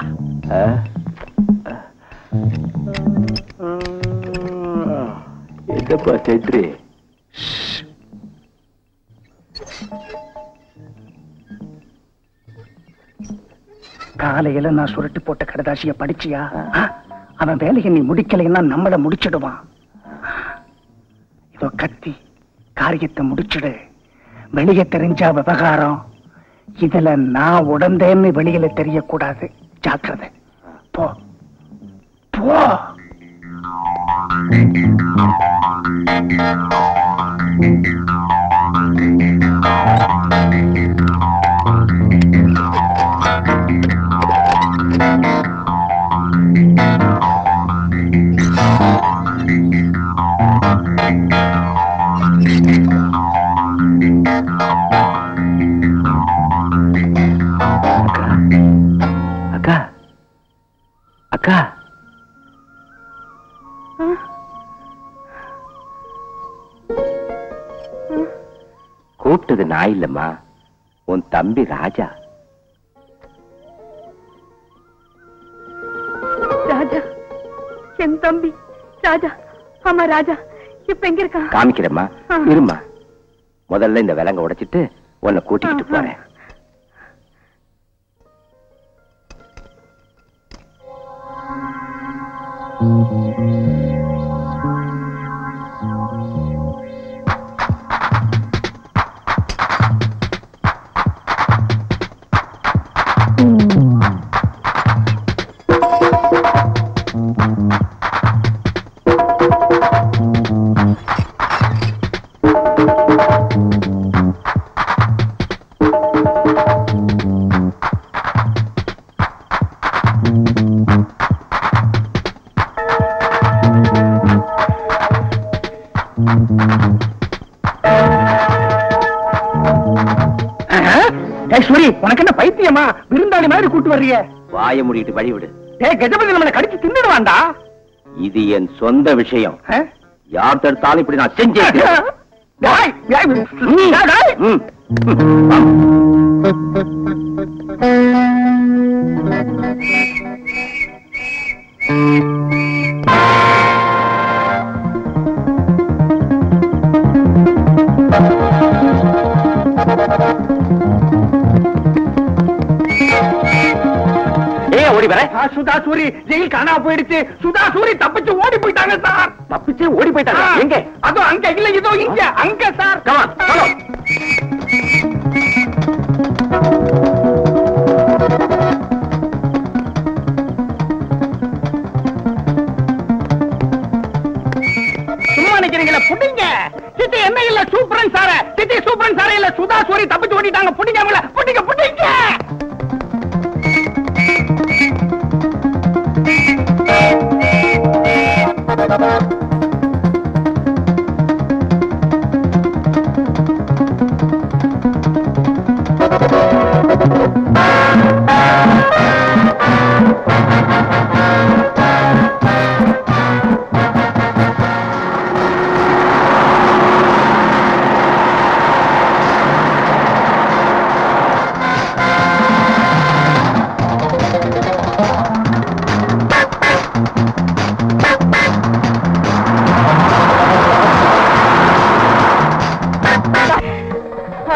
எதப்பா சென்று காலையில நான் சுருட்டி போட்ட கடைதாசிய படிச்சியா? அவன் வேலையை நீ முடிக்கலைன்னா நம்மள முடிச்சிடுவான். இதோ கத்தி, காரியத்தை முடிச்சிடு. வெளியே தெரிஞ்சா விவகாரம். இதுல நான் உடந்தேன்னு வெளியில தெரியக்கூடாது. ஜாக்கிரதை. போ போ. அக்கா, அக்கா, கூப்பிட்டது நான் இல்லம்மா, உன் தம்பி ராஜா. ராஜா, என் தம்பி ராஜா. ஆமா ராஜா, இப்ப எங்க இருக்கா? காமிக்கிறேம்மா, இருமா. முதல்ல இந்த விலங்க உடைச்சிட்டு உன்னை கூட்டிக்கிட்டு போறேன். சூரி, உனக்கு என்ன பைத்தியமா? விருந்தாளி மாதிரி கூட்டு வர்றிய? வாய மூடிட்டு வழிவிடு. கஜபதி நம்மளை கடிச்சு தின்னுடுவான்டா. இது என் சொந்த விஷயம். யார் தடுத்தாலும் இப்படி நான் செஞ்சேன். டேய், டேய், டேய். ஓடி வர. சுதா சூரி ஜெயில் காணா போயிடுச்சு. சுதா சூரி தப்பிச்சு ஓடி போயிட்டாங்க சார். தப்பிச்சு ஓடி போயிட்டாங்க. எங்க? அதோ அங்க இல்ல, இதோ இங்க. அங்க சார். Come on, follow. சும்மா நிக்கிறீங்களா? புடிங்க. சித்தி என்ன இல்ல, சூப்பரன் சார. சித்தி சூப்பரன் சார இல்ல, சுதா சூரி தப்பிச்சு ஓடிட்டாங்க. புடிங்க அவங்கள. புடிங்க, புடிங்க.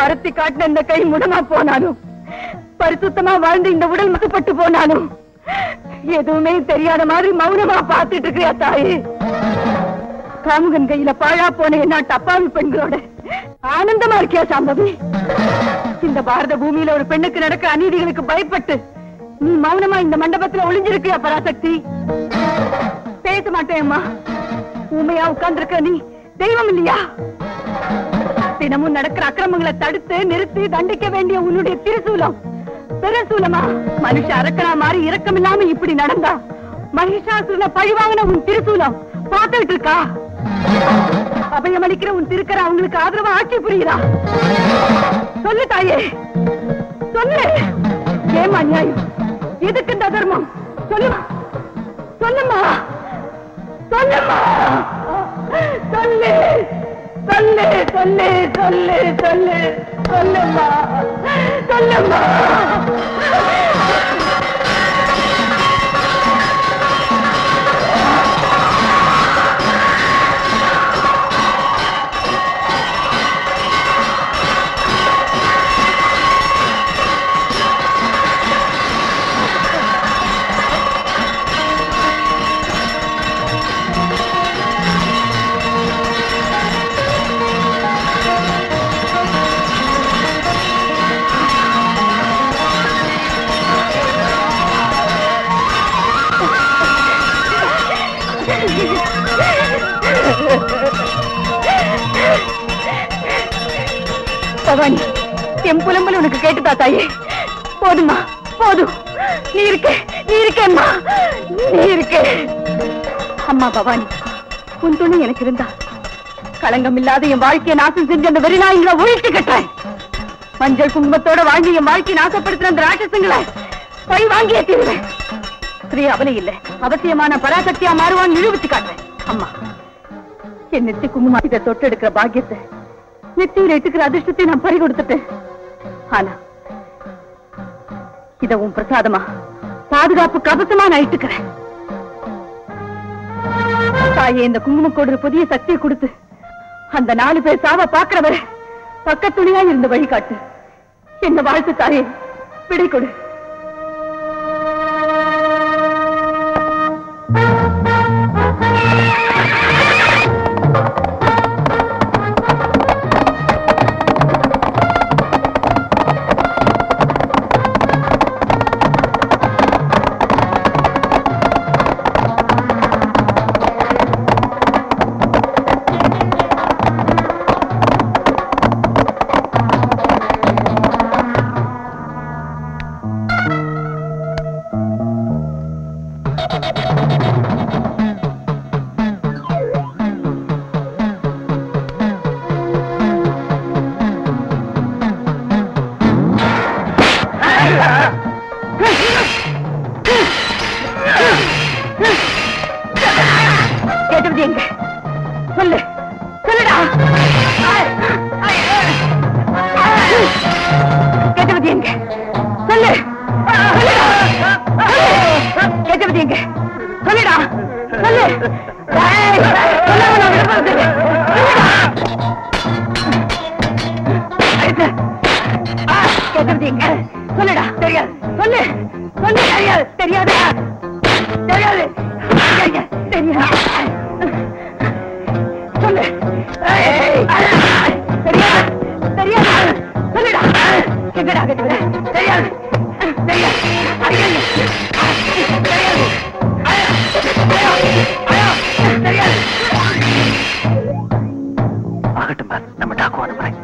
ஆரத்தி காட்டின இந்த கை முடமா போனாலும், பரிசுத்தமா வாழ்ந்து இந்த உடல் மசுப்பட்டு போனாலும், எதுவுமே தெரியாத மாதிரி மௌனமா பார்த்துட்டு இருக்கிறியா தாயே? காமுகன் கையில பாழா போன என்ன அப்பாவி பெண்களோட ஆனந்தமா இருக்கியா சாம்பவி? இந்த பாரத பூமியில ஒரு பெண்ணுக்கு நடக்கிற அநீதிகளுக்கு பயப்பட்டு நீ மௌனமா இந்த மண்டபத்துல ஒளிஞ்சிருக்கியா பராசக்தி? பேச மாட்டேம்மா. ஊமையா உட்கார்ந்திருக்க நீ தெய்வம் இல்லையா? தினமும் நடக்கிற அக்கிரமங்களை தடுத்து நிறுத்தி தண்டிக்க வேண்டிய உன்னுடைய திருசூலம் பெருசூலமா? மனுஷ அரக்கனா மாறி இரக்கம் இல்லாம இப்படி நடந்தா மகிஷாசுரனை பழிவாங்கின உன் திருசூலம் பார்த்துட்டு இருக்கா? அபயம் அளிக்கிற உன் திருக்கர அவங்களுக்கு ஆதரவா ஆட்சி புரியுதா? சொல்லு தாயே, சொல்லு. ஏமா நியாயம்? எதுக்கு இந்த அதர்மம்? சொல்லுமா, சொல்லுமா, சொல்லுமா, சொல்லு, சொல்லு, சொல்லு, சொல்லு, சொல்லு, சொல்லுமா, சொல்லுமா. பவானி, என் புலம்பல் உனக்கு கேட்டுதா தாயே? போதுமா, போதும். நீ இருக்கேம்மா, நீ இருக்கே. அம்மா பவானி, உன் துணை எனக்கு இருந்தா களங்கம் இல்லாத என் வாழ்க்கையை நாசம் செஞ்ச அந்த வெறிநாய்களை ஒழித்து கட்டாய். மஞ்சள் குங்குமத்தோட வாழ்ந்து என் வாழ்க்கையை நாசப்படுத்தின அந்த ராட்சசங்களை பழி வாங்கியே தீருவேன். ஸ்ரீ அவலை இல்லை, அவசியமான பராசக்தியா மாறுவான்னு நிரூபிச்சு காட்டுறேன். அம்மா, என் நெத்தி குங்குமம் இதை தொட்டு எடுக்கிற பாக்கியத்தை, நெத்தியில இட்டுக்கிற அதிர்ஷ்டத்தை நான் பறி கொடுத்துட்டேன். ஆனா இத உன் பிரசாதமா பாதுகாப்பு கவசமா நான் இட்டுக்கிறேன். தாயே, இந்த குங்குமக்கோடு புதிய சக்தியை கொடுத்து அந்த 4 பேர் சாவ பாக்குறவரை பக்கத்துணையா இருந்து வழிகாட்டு. என்ன வாழ்த்து தாயே, விடை கொடு. கேட்டது எங்க? சொல்லு, சொல்லுடா. கேட்டது எங்க? சொல்லு, கேட்டது எங்க? சொல்லுடா, சொல்லு. கேட்டது எங்க? சொல்லுடா. தெரியாது. சொல்லு, சொல்லு. தெரியாது. தெரியாது. தெரியாது. தெரியாது. சொல்லு. தெரியாது. தெரியாது. சொல்லுடா. எங்கடா கேட்டது? தெரியாது. தெரியாது. தெரியாது. தெரியாது. ஆகட்டும் பார், நம்ம டாக்கு அனுப்புறேன்.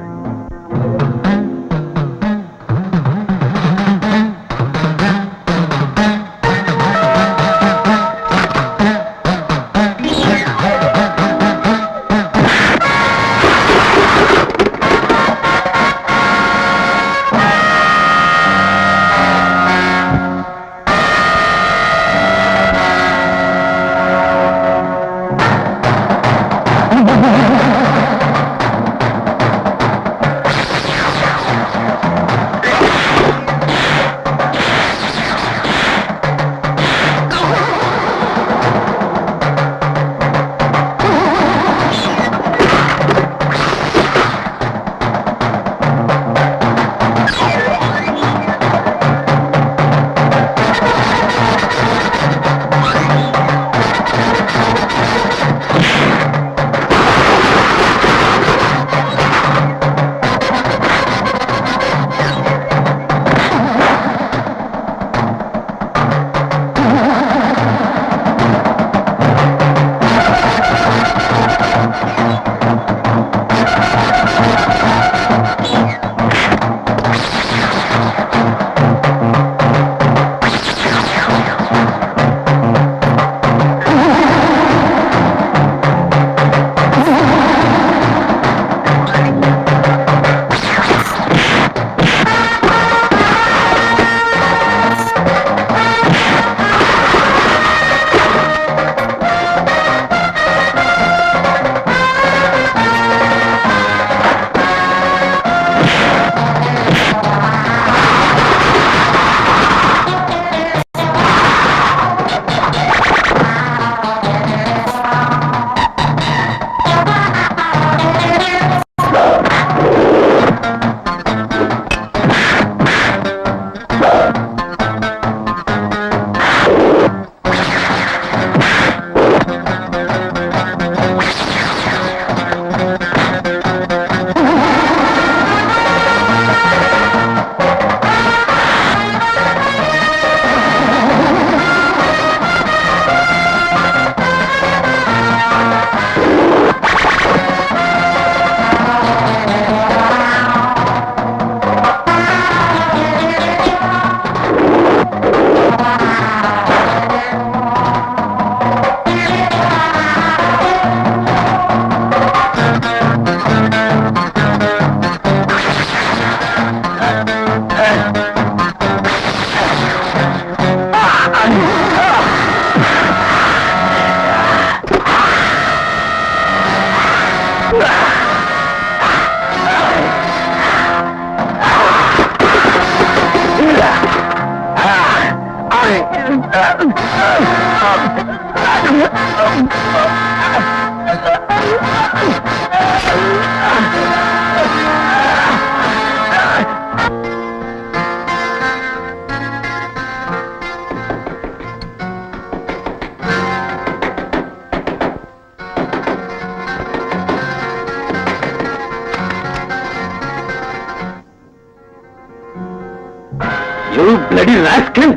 You bloody rascal!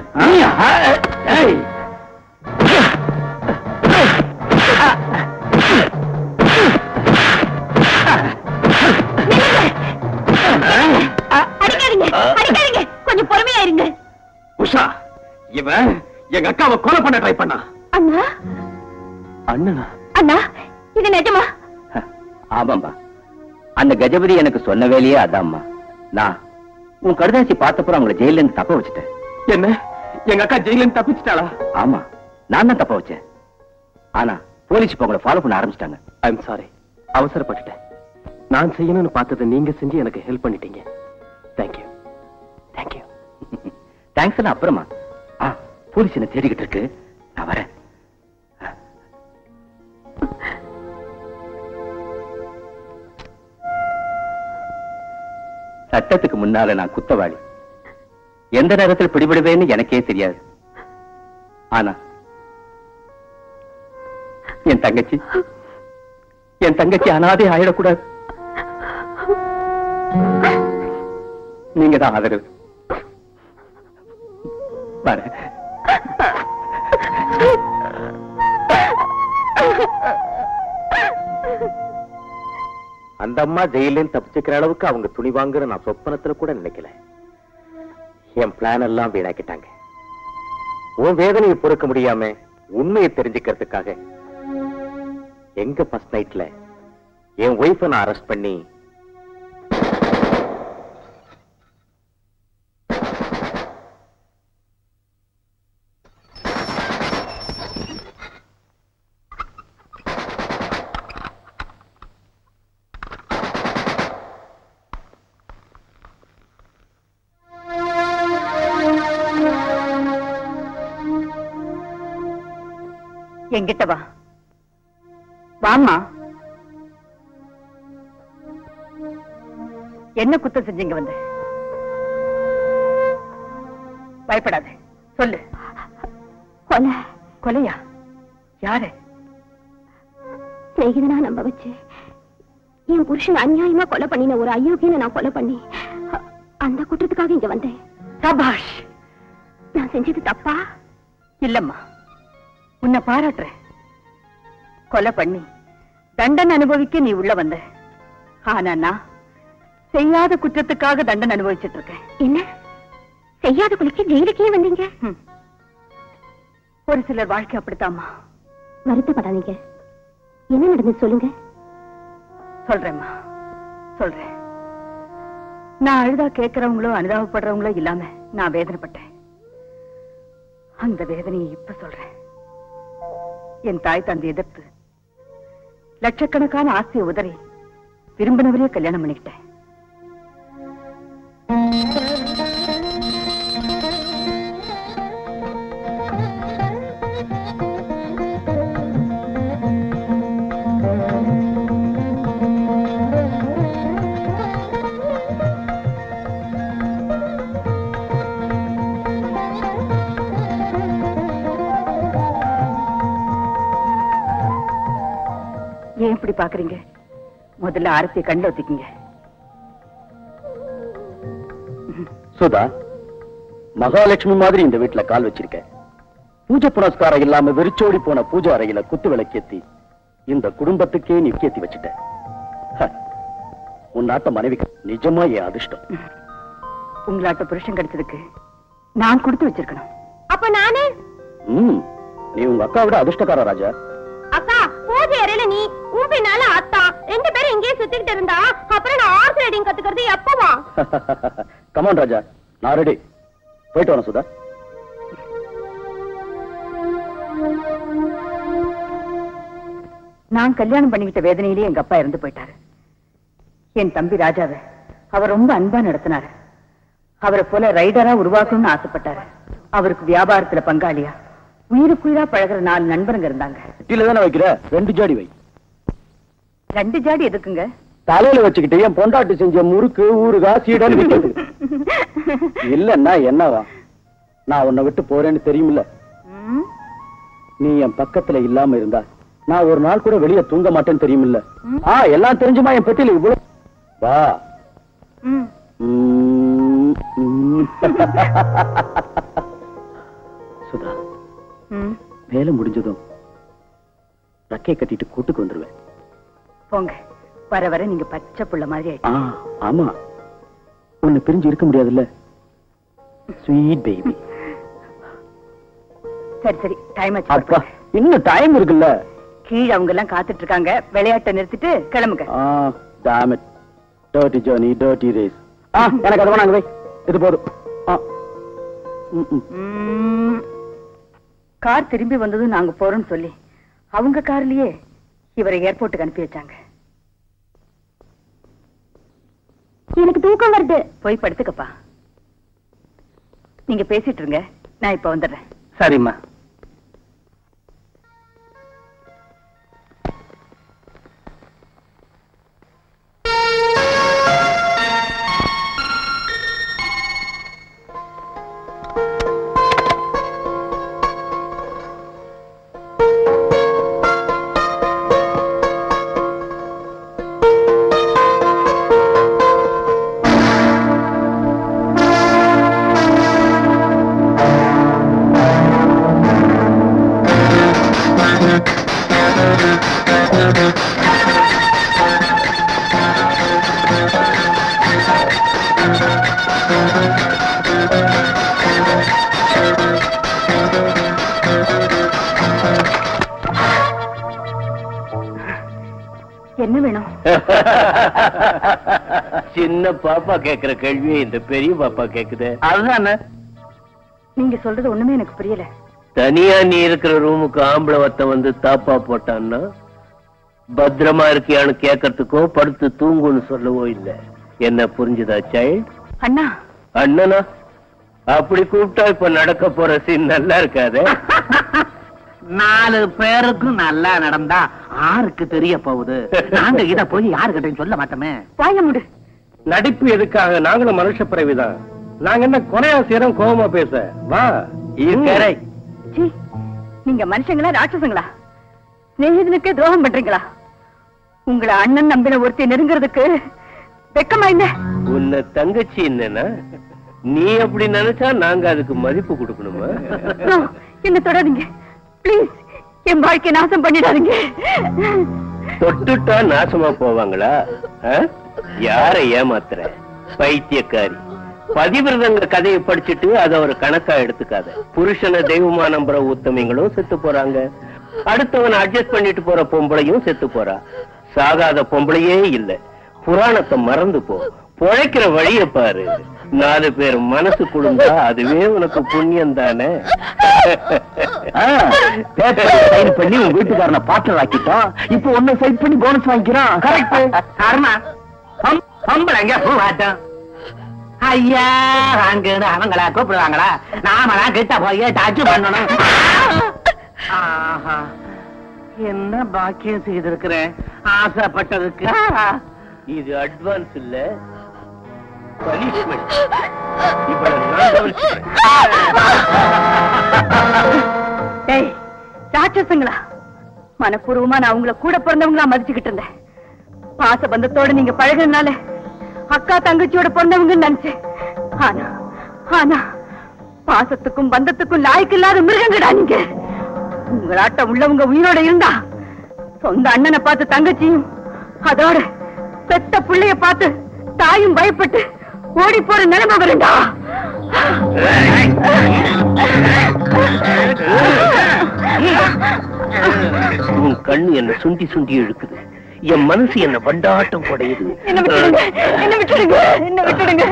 Hey! அடிக்காதீங்க அடிக்காதீங்க, கொஞ்சம் பொறுமையா இருங்க. உஷா, இவன் எங்க அக்காவை கொலை பண்ண ட்ரை பண்ணா. அண்ணா அண்ணனா? அண்ணா, இது நிஜமா? ஆமாம்பா, அந்த கஜபதி எனக்கு சொன்ன வேலையே அதாம்மா. நான் உன் கடுதாசி பார்த்தப்பறம் அவங்கள ஜெயில இருந்து தப்ப வச்சுட்டேன். என்ன, எங்க அக்கா ஜெயில இருந்து தப்பிச்சிட்டாளா? ஆமா, நான் தான் தப்ப வச்சேன். ஆனா போலீஸ் இப்ப உங்களை ஃபாலோ பண்ண ஆரம்பிச்சிட்டாங்க. ஐம் சாரி, அவசரப்பட்டுட்டேன். நான் செய்யணும்னு பார்த்ததை நீங்க செஞ்சு எனக்கு ஹெல்ப் பண்ணிட்டீங்க. தேங்க்யூ. தேங்க்யூ. தேங்க்ஸ் எல்லாம் அப்புறமா. போலீஸ் என்ன தேடிக்கிட்டு இருக்கு, நான் வரேன். சட்டத்துக்கு முன்னால நான் குத்தவாளி. எந்த நேரத்தில் பிடிபடுவேன்னு எனக்கே தெரியாது. ஆனா என் தங்கச்சி அனாதை ஆயிடக்கூடாது. நீங்க தான் ஆதரவு. வரேன். அந்த அம்மா ஜெயிலேன்னு தப்பிச்சுக்கிற அளவுக்கு அவங்க துணிவாங்கிற நான் சொப்பனத்துல கூட நினைக்கல. என் பிளான் எல்லாம் வீணாக்கிட்டாங்க. உன் வேதனையை பொறுக்க முடியாம உண்மையை தெரிஞ்சுக்கிறதுக்காக எங்க ஃபர்ஸ்ட் நைட்ல என் ஒய்ஃபை நான் அரெஸ்ட் பண்ணி என்கிட்ட வா. வாம்மா. என்ன குத்தம் செஞ்சீங்க வந்து? பயப்படாத, சொல்லு. கொலை. கொலையா? யாரு? சிநேகிதனா நம்ப வச்சு என் புருஷன் அநியாயமா கொலை பண்ணின ஒரு அயோக்கியனை நான் கொலை பண்ணி அந்த குற்றத்துக்காக இங்க வந்தேன். சபாஷ். நான் செஞ்சது தப்பா? இல்லம்மா, உன்னை பாராட்டுறேன். கொலை பண்ணி தண்டனை அனுபவிக்க நீ உள்ள வந்த. ஆனா நான் செய்யாத குற்றத்துக்காக தண்டனை அனுபவிச்சுட்டு இருக்கேன். என்ன, செய்யாத கொலைக்கு ஜெயிலுக்கே வந்தீங்க? ஒரு சிலர் வாழ்க்கை அப்படித்தாம்மா. வருத்தப்படாதீங்க, என்ன நடந்து சொல்லுங்க. சொல்றேம்மா, சொல்றேன். நான் அழுதா கேட்கறவங்களோ அனுதாபப்படுறவங்களோ இல்லாம நான் வேதனைப்பட்டேன். அந்த வேதனையை இப்ப சொல்றேன். என் தாய் தந்தை எதிர்த்து லட்சக்கணக்கான ஆசையை உதறி விரும்பினவரே கல்யாணம் பண்ணிக்கிட்டேன். ஏன் இப்படி பாக்குறீங்க? முதல்ல ஆரத்தியை கண்டு ஒத்திக்கிங்க. சுதா, மகாலட்சுமி மாதிரி இந்த வீட்டுல கால் வச்சிருக்க. பூஜை புனஸ்காரம் இல்லாம வெறிச்சோடி போன பூஜை அறையில குத்து விளக்கேத்தி இந்த குடும்பத்துக்கே நீ ஏத்தி வச்சுட்ட. உன் நாட்ட மனைவி நிஜமா என் அதிர்ஷ்டம். உங்களாட்ட புருஷன் கிடைச்சதுக்கு நான் கொடுத்து வச்சிருக்கணும். அப்ப நானு? நீ உங்க அக்காவோட அதிர்ஷ்டக்கார ராஜா. அக்கா, பூஜை அறையில நீ, உன் பின்னால அத்தா, 2 பேரும் இங்கேயே சுத்திக்கிட்டு இருந்தா அப்புறம் நான் ஹார்ஸ் ரைடிங் கத்துக்கிறது எப்பவா? கமான் ராஜா, நான் ரெடி. போயிட்டு வரேன் சுதா. நான் கல்யாணம் பண்ணிக்கிட்ட வேதனையிலேயே எங்க அப்பா இறந்து போயிட்டாரு. என் தம்பி ராஜாவை அவர் ரொம்ப அன்பா நடத்தினாரு. அவரை போல ரைடரா உருவாக்கணும்னு ஆசைப்பட்டாரு. அவருக்கு வியாபாரத்துல பங்காளியா உயிருக்குயிரா பழகுற 4 நண்பருங்க இருந்தாங்க. கீழே தானே வைக்கிற, 2 ஜாடி வை. 2 ஜாடி எதுக்குங்க? தலையில வச்சுக்கிட்டு என் பொண்டாட்டி செஞ்ச முறுக்கு ஊறுகா சீடன் விட்டது. இல்லன்னா என்னவா, நான் உன்னை விட்டு போறேன்னு தெரியுமில்ல. ம், நீ என் பக்கத்துல இல்லாம இருந்தா நான் ஒரு நாள் கூட வெளியே தூங்க மாட்டேன்னு தெரியுமில்ல. எல்லாம் தெரிஞ்சுமா என் பெட்டியில இவ்வளவு. வா. ம். ம், ம். சுதா, ம். வேலை முடிஞ்சதும் ரக்கை கட்டிட்டு கூட்டுக்கு வந்துருவேன். போங்க, வர வர நீங்க பச்சை புள்ள மாதிரி ஆயிட்டு. ஆமா, உன்னை பிரிஞ்சு இருக்க முடியாதுல்ல. Sweet baby. சரி சரி, டைம் அப்பா, ஆச்சு. இன்னும் டைம் இருக்குல்ல. கீழே அவங்க எல்லாம் காத்துட்டு இருக்காங்க. விளையாட்டை நிறுத்திட்டு கிளம்புங்க. damn it. Dirty journey, dirty race. எனக்கு அது வேணாங்க வை, இது போதும். கார் திரும்பி வந்ததும் நாங்க போறோம்னு சொல்லி அவங்க கார்லயே இவரை ஏர்போர்ட்டுக்கு அனுப்பி வச்சாங்க. எனக்கு தூக்கம் வருது. போய் படுத்துக்கப்பா. நீங்க பேசிட்டு இருங்க, நான் இப்ப வந்துடுறேன். சரிம்மா. என்ன வேணும்? சின்ன பாப்பா கேக்குற கேள்வியை இந்த பெரிய பாப்பா கேக்குது. அதுதானே. நீங்க சொல்றது ஒண்ணுமே எனக்கு புரியல. தனியா நீ இருக்கிற ரூமுக்கு ஆம்பளை வத்த வந்து தாப்பா போட்டான்னா பத்திரமா இருக்கியான்னு கேட்கறதுக்கோ படுத்து தூங்குன்னு சொல்லவோ இல்ல. என்ன புரிஞ்சுதா சைல்ட்? அண்ணா. அண்ணனா? அப்படி கூப்பிட்டா இப்ப நடக்க போற சீன் நல்லா இருக்காது. 4 பேருக்கும் நல்லா நடந்தா 6க்கு தெரிய போகுது. நாங்க இத போய் யாருக்கிட்டையும் சொல்ல மாட்டோமே. வாய முடு. நடிப்பு எதுக்காக? நாங்களும் மனுஷ பிறவிதான். நாங்க என்ன கொலையா செய்யறோம் கோவமா பேச? வா. இருக்கறை. சீ, நீங்க மனுஷங்களா ராட்சசங்களா? சிநேகிதனுக்கே துரோகம் பண்றீங்களா? உங்களை அண்ணன் நம்பின ஒருத்தி நெருங்கிறதுக்கு வெக்கமா இல்ல? உன்னை தங்கச்சி என்னன்னா நீ அப்படி நினைச்சா நாங்க அதுக்கு மதிப்பு கொடுக்கணுமா? No, என்ன தொடாதீங்க ப்ளீஸ். என் வாழ்க்கை நாசம் பண்ணிடாதீங்க. தொட்டுட்டா நாசமா போவாங்களா? யாரை ஏமாத்துற பைத்தியக்காரி? பதிவிரதங்க கதையை படிச்சுட்டு அத ஒரு கணக்கா எடுத்துக்காத. புருஷனை தெய்வமா நம்புற உத்தமிங்களும் செத்து போறாங்க. அடுத்தவன் அட்ஜஸ்ட் பண்ணிட்டு போற பொம்பளையும் செத்து போறா. சாகாத பொம்பளையே இல்ல. புராணத்தை மறந்து போ. பொழைக்கிற வழிய பாரு. 4 பேர் மனசு குடுந்தா அதுவே உனக்கு புண்ணியம் தானே. சைன் பண்ணி உங்க வீட்டுக்காரனை பாட்டர் ஆக்கிட்டோம். இப்ப ஒண்ணு சைட் பண்ணி போனஸ் வாங்கிக்கிறான். கரெக்ட். காரணா பொம்பளைங்க பூவாட்டம். ஐயா அங்கன்னு அவங்களா கூப்பிடுவாங்களா? நாமலாம் கிட்ட போய் டச் பண்ணணும். ஆஹா, என்ன பாக்கியம் செய்திருக்கிறேன் ஆசைப்பட்டதுக்கு. இது அட்வான்ஸ் இல்ல, பனிஷ்மெண்ட். இவளை நான் கவனிச்சுக்கிறேன். ஏய், ராட்சசங்களா? மனப்பூர்வமா நான் உங்களை கூட பிறந்தவங்களா மதிச்சுக்கிட்டு இருந்தேன். பாச பந்தத்தோட நீங்க பழகுறதுனால அக்கா தங்கச்சியோட பிறந்தவங்கன்னு நினைச்சேன். ஆனா ஆனா பாசத்துக்கும் பந்தத்துக்கும் லாய்க்கு இல்லாத மிருகங்கடா நீங்க. உங்களாட்டம் உள்ளவங்க உயிரோட இருந்தா சொந்த அண்ணனை பார்த்து தங்கச்சியும், அதோட பெத்த புள்ளைய பார்த்து தாயும் பயப்பட்டு ஓடி போற நிலைமை வருண்டா. உன் கண்ணு என்ன சுண்டி சுண்டி இழுக்குது. என் மனசு என்ன வண்டாட்டம் குடையுது. என்ன விட்டுடுங்க, என்ன விட்டுடுங்க, என்ன விட்டுடுங்க.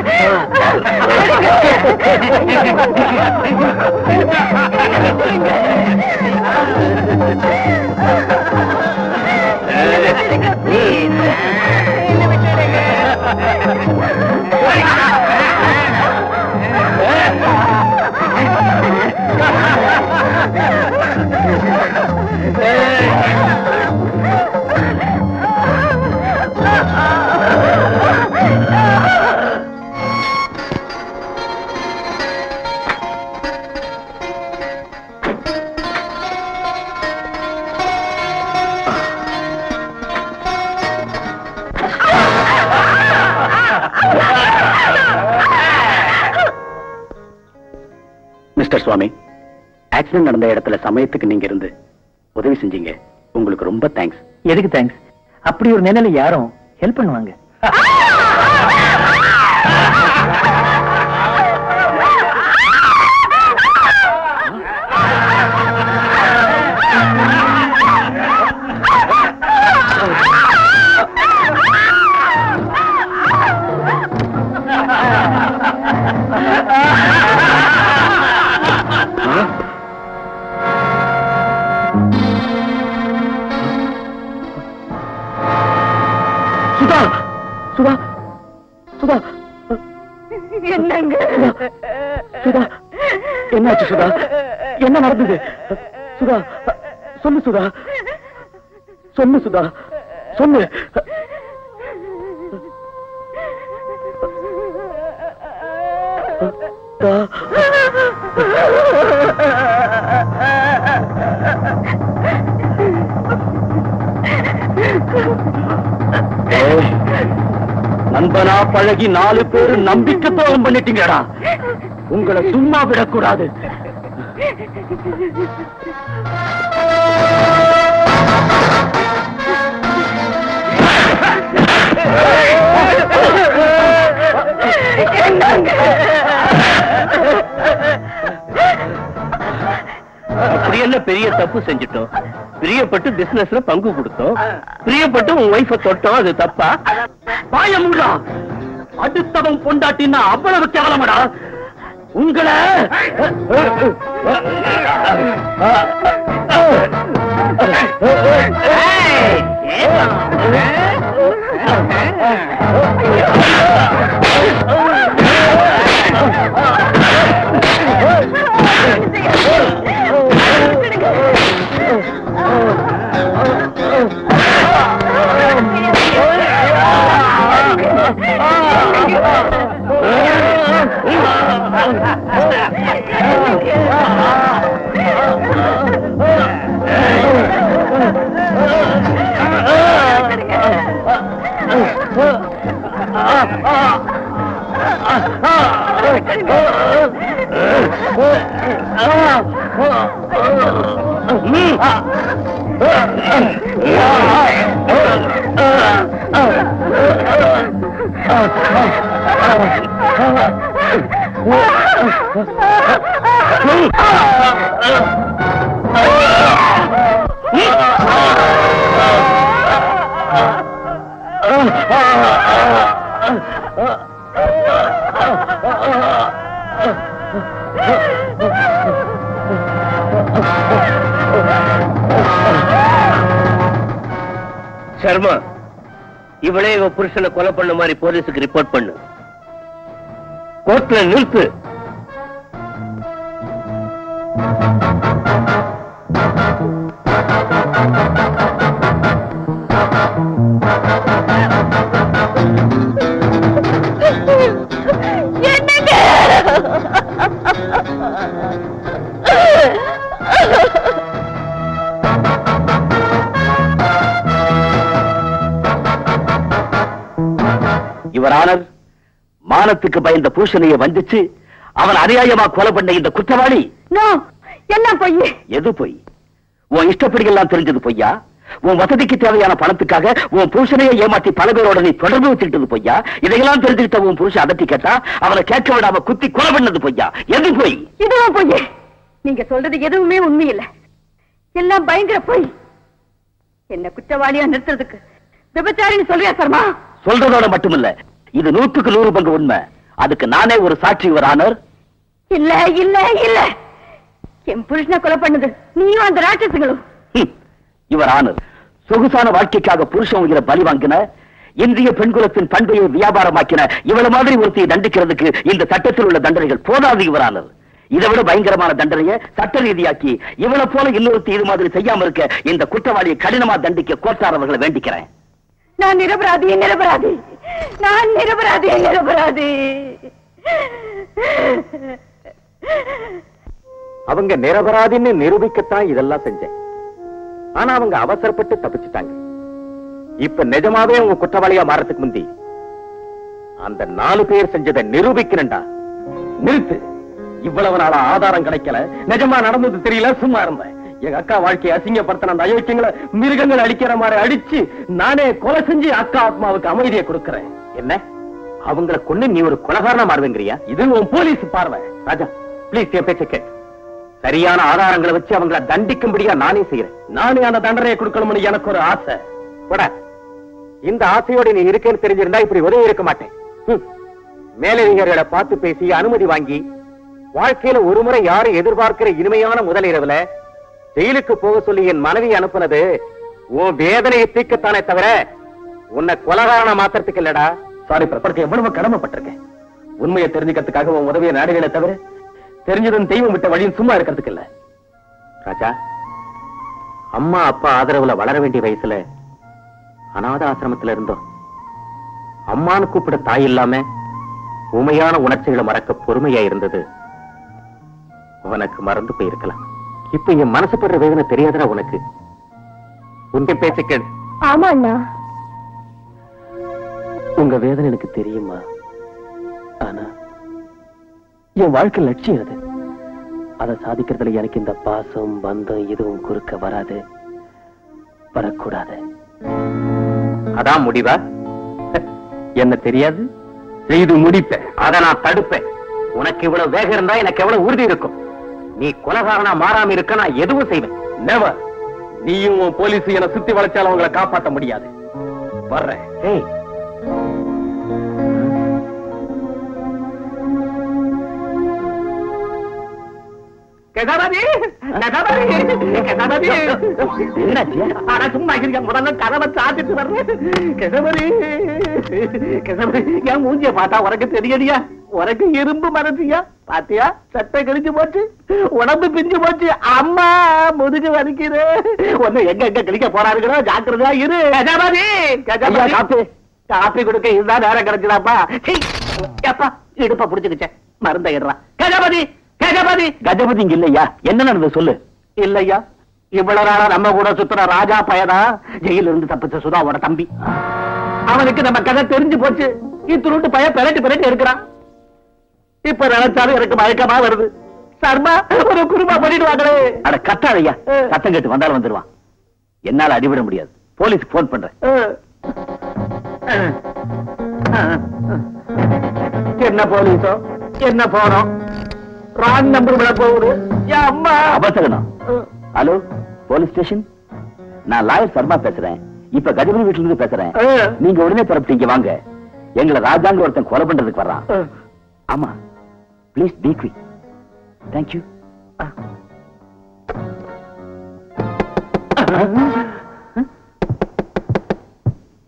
Please, என்ன விட்டுடுங்க. மிஸ்டர் சுவாமி, ஆக்சிடென்ட் நடந்த இடத்துல சமயத்துக்கு நீங்க இருந்து உதவி செஞ்சீங்க. உங்களுக்கு ரொம்ப தேங்க்ஸ். எதுக்கு தேங்க்ஸ்? அப்படி ஒரு நிலையில யாரும் ஹெல்ப் பண்ணுவாங்க? சுதா, சுதா, சுதா, என்னங்க சுதா, என்னாச்சு சுதா? என்ன நடந்தது? சுதா, சொல்லு சுதா, சொல்லு சுதா, சொல்லு. நண்பனா பழகி 4 பேரு நம்பிக்கை துரோகம் பண்ணிட்டீங்கடா. உங்களை சும்மா விடக்கூடாது. அப்படி என்ன பெரிய தப்பு செஞ்சுட்டோம்? பிரியப்பட்டு பிசினஸ்ல பங்கு கொடுத்தோம், பிரியப்பட்டு உன் ஒய்ஃப தொட்டோம், அது தப்பா? பாயமுடா, அடுத்தவன் பொண்டாட்டின்னா அவ்வளவு கேவலமடா உங்களை. சர்மா, இவளே இவ புருஷனை கொலை பண்ண மாதிரி போலீஸுக்கு ரிப்போர்ட் பண்ணு. கோர்ட்ல நிறுத்து. இவரானர் மானத்துக்கு பயந்த பூஷணையை வஞ்சிச்சு அவன் அநியாயமா கொலை பண்ண இந்த குற்றவாளி. என்ன பொய்? எது பொய்? உன் இஷ்டப்படி எல்லாம் தெரிஞ்சது பொய்யா? உன் வசதிக்கு தேவையான பணத்துக்காக உன் புருஷனையே ஏமாற்றி பல பேரோட நீ தொடர்பு வச்சுக்கிட்டது பொய்யா? இதையெல்லாம் தெரிஞ்சுக்கிட்ட உன் புருஷன் அதட்டி கேட்டா அவனை கேட்க விடாம குத்தி கொலை பண்ணது பொய்யா? எது பொய்? இதுவும் பொய். நீங்க சொல்றது எதுவுமே உண்மை இல்ல, எல்லாம் பயங்கர பொய். என்ன குற்றவாளியா நிறுத்துறதுக்கு விபச்சாரின்னு சொல்றியா சர்மா? சொல்றதோட மட்டுமில்ல, இது 100க்கு 100 பங்கு உண்மை. அதுக்கு நானே ஒரு சாட்சி இவரானர். இல்ல இல்ல இல்ல, என் புருஷனை கொலை பண்ணது நீயும் அந்த ராட்சசுங்களும். இவரானர் சொகுசான வாழ்க்கைக்காக புருஷன் உயிரை பலி வாங்கின, இந்திய பெண்குலத்தின் பண்பையை வியாபாரமாக்கின இவள மாதிரி ஒருத்தையை தண்டிக்கிறதுக்கு இந்த சட்டத்தில் உள்ள தண்டனைகள் போதாது. இவரானர் இதை விட பயங்கரமான தண்டனையை சட்ட ரீதியாக்கி இவனை போல இன்னொருத்தி இது மாதிரி செய்யாம இருக்க இந்த குற்றவாளியை கடினமா தண்டிக்க கோட்டாரவர்களை வேண்டிக்கிறேன். நான் நிரபராதி நிரபராதி, நான் நிரபராதி நிரபராதி. அவங்க நிரபராதின்னு நிரூபிக்கத்தான் இதெல்லாம் செஞ்சேன். ஆனா அவங்க அவசரப்பட்டு தப்பிச்சுட்டாங்க. இப்ப நிஜமாவே அவங்க குற்றவாளியா மாறதுக்கு முந்தி அந்த 4 பேர் செஞ்சதை நிரூபிக்கிறேன்டா. நிறுத்து. இவ்வளவு நாளா ஆதாரம் கிடைக்கல, நிஜமா நடந்தது தெரியல, சும்மா இருந்தேன். எங்க அக்கா வாழ்க்கையை அசிங்கப்படுத்தின அந்த அயோக்கியங்களை மிருகங்கள் அடிக்கிற மாதிரி அடிச்சு நானே கொலை செஞ்சு அக்கா ஆத்மாவுக்கு அமைதியை கொடுக்கிறேன். என்ன அவங்களை கொண்டு நீ ஒரு கொலைகாரனா மாறுவேங்கிறியா? இது உன் போலீஸ் பார்வை. ராஜா பிளீஸ் என் பேச்ச கேட். சரியான ஆதாரங்களை வச்சு அவங்களை தண்டிக்கும்படியா நானே செய்யறேன். நானே அந்த தண்டனையை கொடுக்கணும்னு எனக்கு ஒரு ஆசை. போட. இந்த ஆசையோட நீ இருக்கேன்னு தெரிஞ்சிருந்தா இப்படி உதவி இருக்க மாட்டேன். மேலதிகாரிகளை பார்த்து பேசி அனுமதி வாங்கி வாழ்க்கையில ஒரு முறை யாரும் எதிர்பார்க்கிற இனிமையான முதல் இரவுல ஜெயிலுக்கு போக சொல்லி என் மனைவி அனுப்புனது உன் வேதனையை தீர்க்கத்தானே தவிர உன்னை கொலகாரனா மாத்திரத்துக்கு இல்லடா. சாரி பிரபலத்தை எவ்வளவு கடமைப்பட்டிருக்கேன். உண்மையை தெரிஞ்சுக்கிறதுக்காக உன் உதவியை நாடுகளை தவிர தெரிஞ்சதும் தெய்வம் விட்ட வழியும் சும்மா இருக்கிறதுக்கு இல்ல. ராஜா, அம்மா அப்பா ஆதரவுல வளர வேண்டிய வயசுல அநாத ஆசிரமத்துல இருந்தோம். அம்மான்னு கூப்பிட தாய் இல்லாம உண்மையான உணர்ச்சிகளை மறக்க பொறுமையா இருந்தது உனக்கு மறந்து போயிருக்கலாம். இப்ப என் மனசு படுற வேதனை தெரியாதா உனக்கு? உங்க பேச்ச கேளு. ஆமா அண்ணா, உங்க வேதனை எனக்கு தெரியுமா? ஆனா என் வாழ்க்கை லட்சியம் அது. அதை சாதிக்கிறதுல எனக்கு இந்த பாசம் பந்தம் எதுவும் குறுக்க வராது, வரக்கூடாது. அதான் முடிவா? என்ன தெரியாது, செய்து முடிப்பேன். அதை நான் தடுப்பேன். உனக்கு இவ்வளவு வேகம் இருந்தா எனக்கு எவ்வளவு உறுதி இருக்கும். நீ கொலகாரனா மாறாம இருக்க நான் எதுவும் செய்வேன். நெவர். நீயும் உன் போலீஸ் என சுத்தி வளைச்சாலும் அவங்களை காப்பாற்ற முடியாது. வர்றேன். ஏய், சும்மா முதல்ல கதவை சாத்திட்டு வர்றேன். என் மூஞ்சிய பார்த்தா உனக்கு தெரியடியா? உனக்கு இரும்பு மனசியா? பாத்தியா, சட்டை கிழிஞ்சு போச்சு, உடம்பு பிஞ்சு போச்சு, அம்மா முதுகு வலிக்குது. ஒண்ணு எங்க எங்க கிழிக்க போறாருங்களோ, ஜாக்கிரதா இரு. கஜாபதி, காப்பி காப்பி கொடுக்க இதுதான் நேரம் கிடைச்சதாப்பா. அப்பா இடுப்ப புடிச்சுக்கிச்சேன், மருந்த இடுறா. கஜாபதி கஜபதி கஜபதி இங்க இல்லையா? என்ன நடந்தது சொல்லு. இல்லையா, இவ்வளவு நாளா நம்ம கூட சுத்துற ராஜா பயனா ஜெயில இருந்து தப்பிச்ச சுதாவோட தம்பி. அவனுக்கு நம்ம கதை தெரிஞ்சு போச்சு. இத்துருட்டு பையன் பெரட்டி பெரட்டி இருக்கிறான். இப்ப நினைச்சாலும் எனக்கு மயக்கமா வருது. சர்மா ஒரு குருமா பண்ணிடுவாங்களே. அட கத்தாதையா, சத்தம் கேட்டு வந்தாலும் வந்துருவான். என்னால அடிவிட முடியாது. போலீஸ்க்கு போன் பண்றேன். என்ன போலீஸோ என்ன போனோம், ராங் நம்பர் விட போகுது. அம்மா அவசரம். ஹலோ போலீஸ் ஸ்டேஷன், நான் லாயர் சர்மா பேசுறேன். இப்ப கஜபதி வீட்டுல இருந்து பேசுறேன். நீங்க உடனே புறப்பட்டீங்க வாங்க. எங்களை ராஜாங்க ஒருத்தன் கொலை பண்றதுக்கு வர்றான். ஆமா, please B quick. Thank you.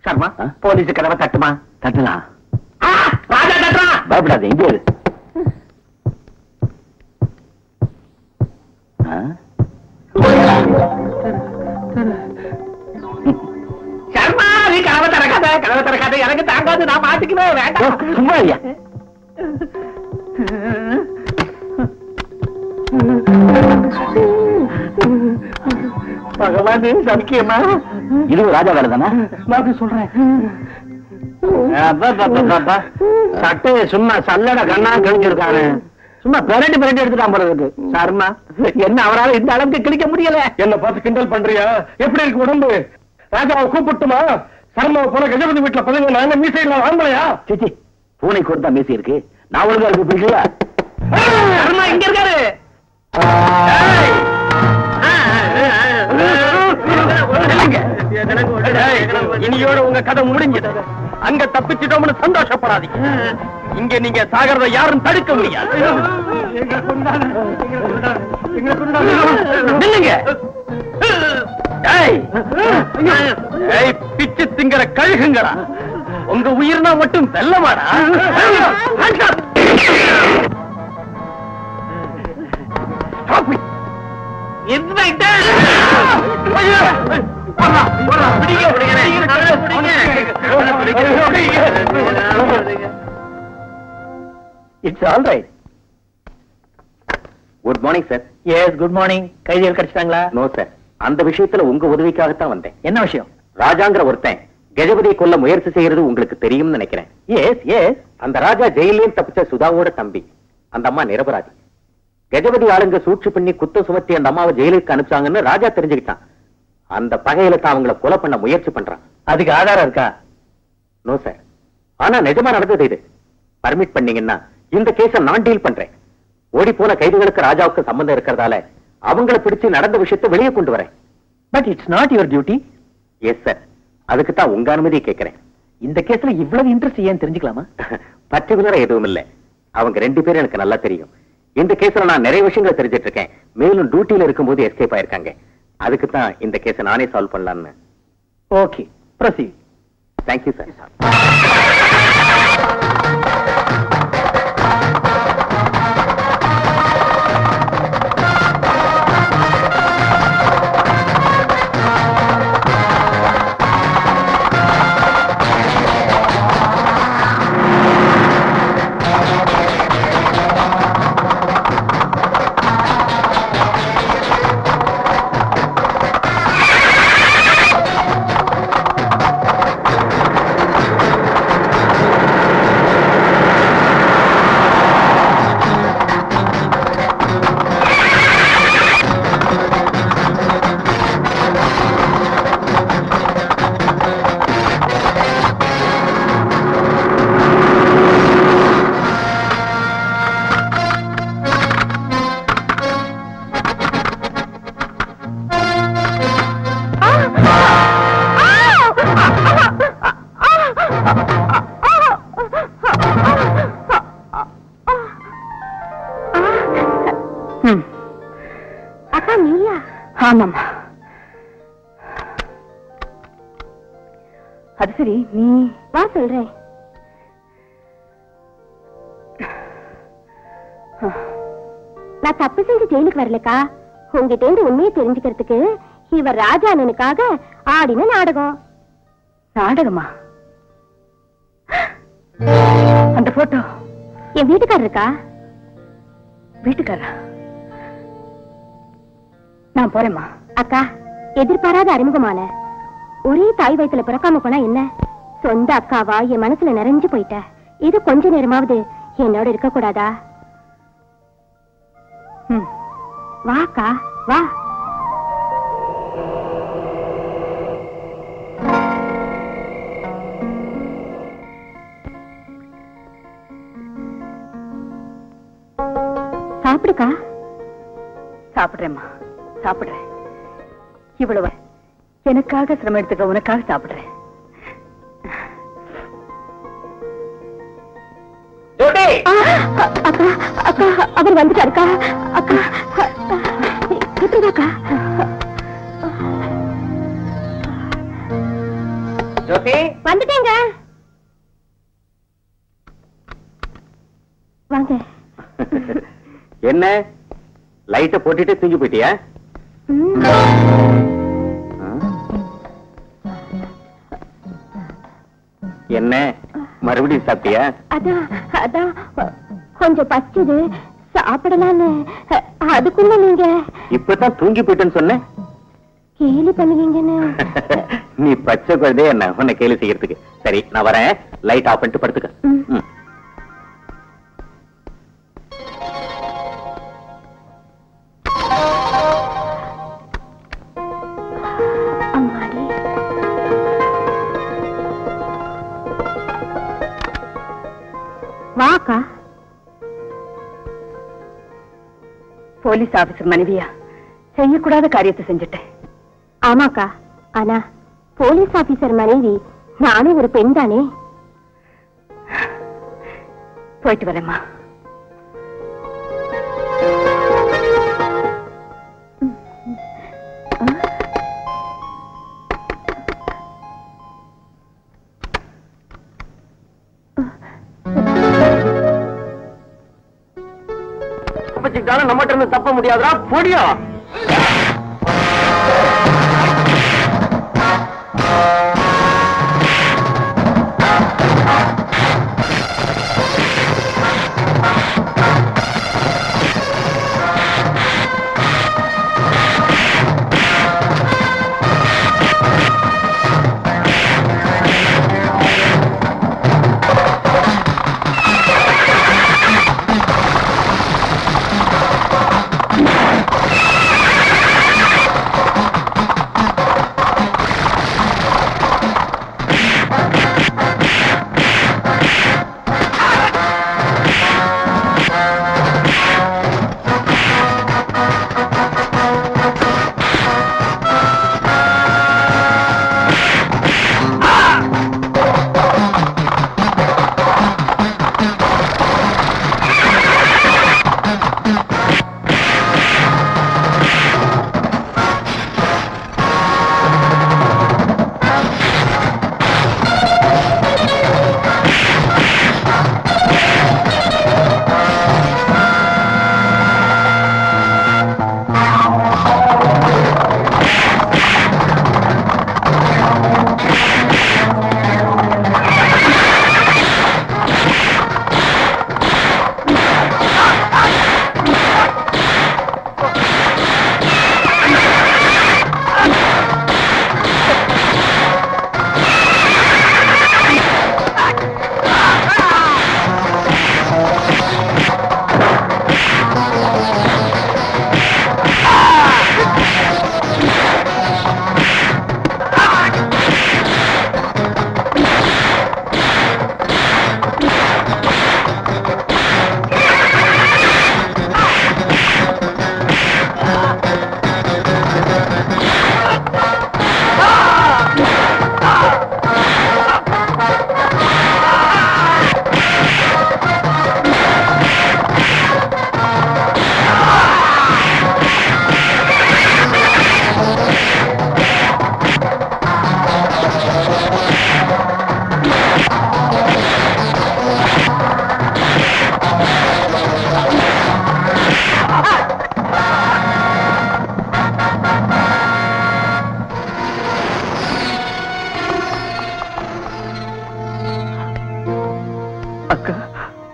Sharma, police கதவை தட்டுமா? தட்டலாம். ராஜா தட்டுறான். பயப்படாத, இங்கே இரு. சர்மா, நீ கதவை திறக்காத, எனக்கு தாங்காது, நான் மாட்டிக்குவேன். வேண்டாம், சும்மா ஐயா. பகவான் சமிக்கியமா? இது ராஜா வேலை தானே? நான் சொல்றேன். சட்டையை சும்மா சல்லட கண்ணா கிழிஞ்சிருக்கானு, சும்மா பெரட்டி பெரட்டி எடுத்துட்டான் போல இருக்கு. சர்மா, என்ன அவரால் இந்த அளவுக்கு கிழிக்க முடியல? என்ன பார்த்து கிண்டல் பண்றியா? எப்படி இருக்கு உடம்பு? ராஜாவை கூப்பிட்டுமா? சர்மாவை போல கஜபதி வீட்டுல பதங்க நாங்க மீசையில வாங்கலையா? சிச்சி, பூனை கொடுத்தா மீசி இருக்கு, நான் ஒழுங்கா இருக்கு பிடிக்கல. சர்மா இங்க இருக்காரு. இனியோட உங்க கதை முடிஞ்சது. அங்க தப்பிச்சிட்டோம்னு சந்தோஷப்படாதீங்க. இங்க நீங்க சாகிறத யாரும் தடுக்க முடியாது. பிச்சு திங்கிற கழுகுங்களா, உங்க உயிர்னா மட்டும் வெல்லமாடா. Stop it. Inspector it's all right. Good morning sir. Yes, good morning. கைதிகள் கிடைச்சிட்டாங்களா? நோ சார், அந்த விஷயத்துல உங்க உதவிக்காகத்தான் வந்தேன். என்ன விஷயம்? ராஜாங்கிற ஒருத்தன் கஜபதியை கொல்ல முயற்சி செய்யறது உங்களுக்கு தெரியும்னு நினைக்கிறேன். Yes yes. அந்த ராஜா ஜெயிலையும் தப்பிச்ச சுதாவோட தம்பி. அந்த அம்மா நிரபராதி. கஜபதி ஆளுங்க சூழ்ச்சி பண்ணி குத்த சுமத்தி அந்த அம்மாவை ஜெயிலுக்கு அனுப்பிச்சாங்கன்னு ராஜா தெரிஞ்சுக்கிட்டான். அந்த பகையில தான் அவங்கள கொலை பண்ண முயற்சி பண்றான். அதுக்கு ஆதாரம் இருக்கா? நோ சார், ஆனா நிஜமா நடந்தது இது. பர்மிட் பண்ணீங்கன்னா இந்த கேஸ நான் டீல் பண்றேன். ஓடி போன கைதிகளுக்கு ராஜாவுக்கு சம்பந்தம் இருக்கிறதால அவங்கள பிடிச்சு நடந்த விஷயத்தை வெளியே கொண்டு வரேன். But it's not your duty. Yes sir, அதுக்கு தான் உங்க அனுமதியை கேட்கிறேன். இந்த கேஸ்ல இவ்வளவு இன்ட்ரெஸ்ட் ஏன் தெரிஞ்சுக்கலாமா? பர்டிகுலரா எதுவும் இல்ல. அவங்க 2 பேரும் எனக்கு நல்லா தெரியும். இந்த கேஸ்ல நான் நிறைய விஷயங்களை தெரிஞ்சிட்டு இருக்கேன். மேலும் டியூட்டில இருக்கும்போது எஸ்கேப் ஆயிருக்காங்க. அதுக்கு தான் இந்த கேஸை நானே சால்வ் பண்ணலாம்னு. Okay, proceed. Thank you sir. அக்கா நீயா? ஆமாமா. அது சரி, நீ வா சொல்றேன். நான் தப்பு செஞ்சு ஜெயிலுக்கு வரலக்கா. உங்ககிட்ட இருந்து உண்மையை தெரிஞ்சுக்கிறதுக்கு இவர் ராஜா அண்ணனுக்காக ஆடின நாடகம். நாடகமா? அந்த போட்டோ என் வீட்டுக்காரர் இருக்கா? வீட்டுக்காரா? நான் போறேம்மா. அக்கா, எதிர்பாராத அறிமுகமான ஒரே தாய் வயித்துல பிறக்காம போனா என்ன? சொந்த அக்காவா என் மனசுல நிறைஞ்சு போயிட்ட. இது கொஞ்ச நேரமாவது என்னோட இருக்க கூடாதா? வா அக்கா, வா. சாப்பிடுக்கா. சாப்பிடுறேம்மா, சாப்பிடுறேன். இவ்வளவு எனக்காக சிரமம் எடுத்துக்க, உனக்காக சாப்பிடுறேன். அக்கா, அக்கா, அவர் வந்துட்டாருக்கா. அக்கா, எப்படிதாக்கா? ஜோதி, வந்துட்டேங்க. வாங்க. என்ன லைட்ட போட்டுட்டு தூங்கி போயிட்டியா? என்ன மறுபடியும் சாப்பிட்டியா? அதான் அதான் கொஞ்சம் பச்சது சாப்பிடலான்னு. அதுக்குள்ள நீங்க இப்பதான் தூங்கி போயிட்டேன்னு சொன்னேன். கேலி பண்ணுவீங்கன்னு. நீ பச்சை குழந்தை என்ன உன்னை கேலி செய்யறதுக்கு. சரி, நான் வரேன். லைட் ஆஃப் பண்ணிட்டு படுத்துக்க. ம். அம்மாடி, வாக்கா. போலீஸ் ஆபீசர் மனைவியா செய்யக்கூடாத காரியத்தை செஞ்சுட்டேன். ஆமாக்கா, ஆனா போலீஸ் ஆபீசர் மனைவி நானும் ஒரு பெண் தானே. போயிட்டு வரேம்மா. நம்மகிட்ட இருந்து தப்ப முடியாதுடா பொடியா.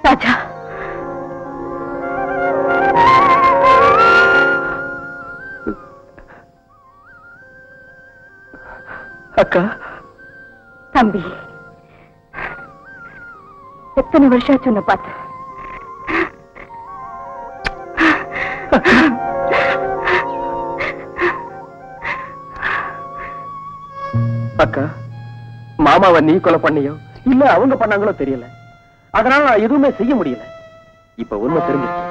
ராஜா, அக்கா. தம்பி, எத்தனை வருஷம் ஆச்சு உன்னை பார்த்து. அக்கா, மாமாவை நீ கொலை பண்ணியோ இல்ல அவங்க பண்ணாங்களோ தெரியல. அதனால நான் எதுவுமே செய்ய முடியல. இப்ப உண்மை தெரிஞ்சிருச்சு.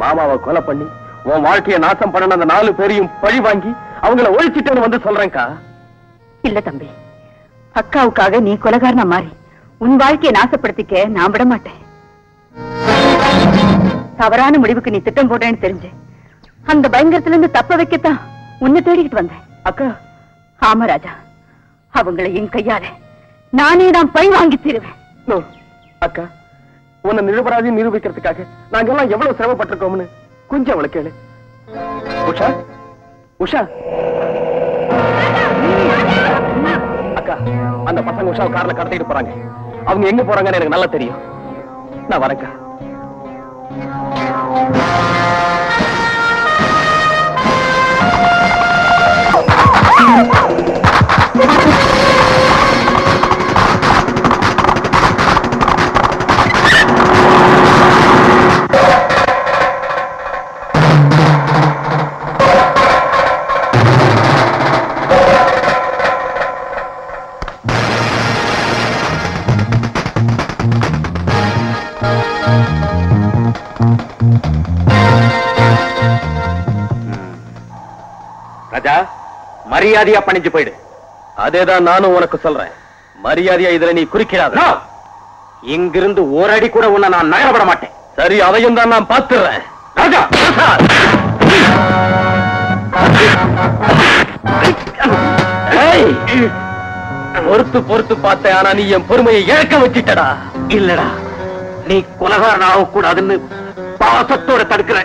மாமாவை கொலை பண்ணி உன் வாழ்க்கையை நாசம் பண்ண அந்த 4 பேரையும் பழி வாங்கி அவங்கள ஒழிச்சிட்டேன்னு வந்து சொல்றேன்க்கா. இல்ல தம்பி, அக்காவுக்காக நீ கொலைகாரனா மாறி உன் வாழ்க்கையை நாசப்படுத்திக்க நான் விட மாட்டேன். தவறான முடிவுக்கு நீ திட்டம் போடுறேன்னு தெரிஞ்சு அந்த பயங்கரத்துல இருந்து தப்ப வைக்கத்தான் உன்னை தேடிக்கிட்டு வந்தேன். அக்கா. ஆமா ராஜா, அவங்களை என் கையால நானே தான் பழி வாங்கி தருவேன். அக்கா, உன்னை நிரபராதி நிரூபிக்கிறதுக்காக நாங்க எல்லாம் எவ்வளவு சிரமப்பட்டிருக்கோம்னு கொஞ்சம் அவளை கேளு. உஷா, உஷா. அக்கா, அந்த பசங்க உஷாவை கார்ல கடத்திட்டு போறாங்க. அவங்க எங்க போறாங்கன்னு எனக்கு நல்லா தெரியும். நான் வரேன்க்கா. ராஜா, மரியாதையா பணிஞ்சு போயிடு. அதேதான் நானும் உனக்கு சொல்றேன். மரியாதையா இதுல நீ குறுக்கிறாத. இங்கிருந்து ஒரு அடி கூட உன்னை நான் நகரப்பட மாட்டேன். சரி, அதையும் தான் நான் பார்த்துறேன். ராஜா, பொறுத்து பொறுத்து பார்த்தேன். ஆனா நீ என் பொறுமையை இழக்க வச்சிட்டடா. இல்லடா, நீ கொலகாரன் ஆக கூடாதுன்னு பாசத்தோட தடுக்கிற.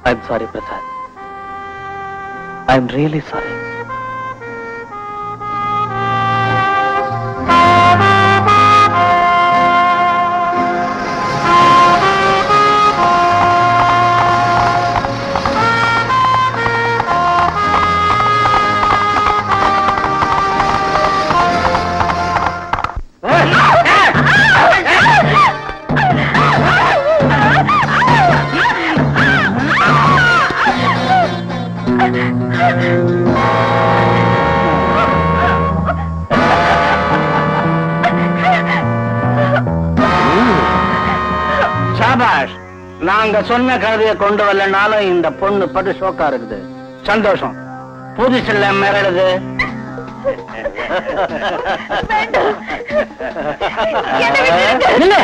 I'm sorry, Prasad. I'm really sorry. Shahbaz, நாங்க சொன்ன கழுதையை கொண்டு வரலனாலும் இந்த பொண்ணு பட்டு ஷோக்கா இருக்குது. சந்தோஷம். புதுசுல மிரடுது. இல்ல.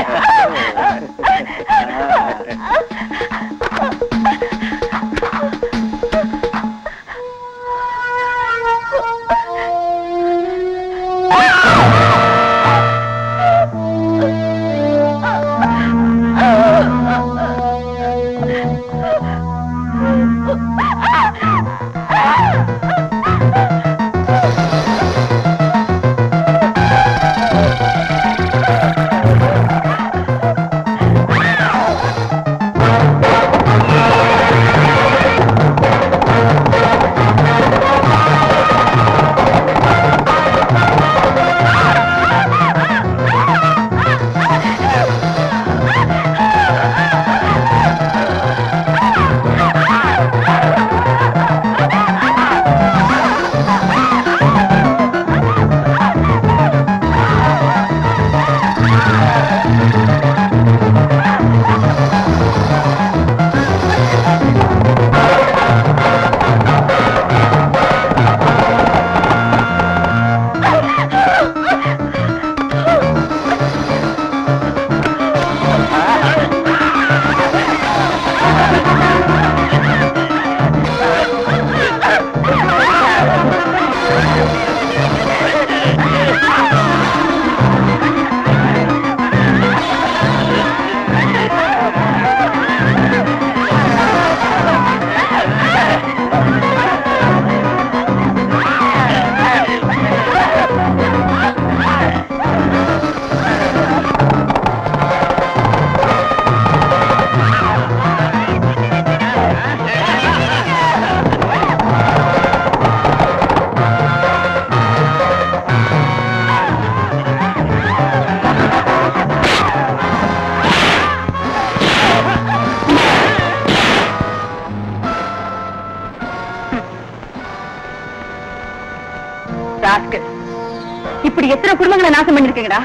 இப்படி எத்தனை குடும்பங்களை நாசம் பண்ணிருக்கீங்கடா.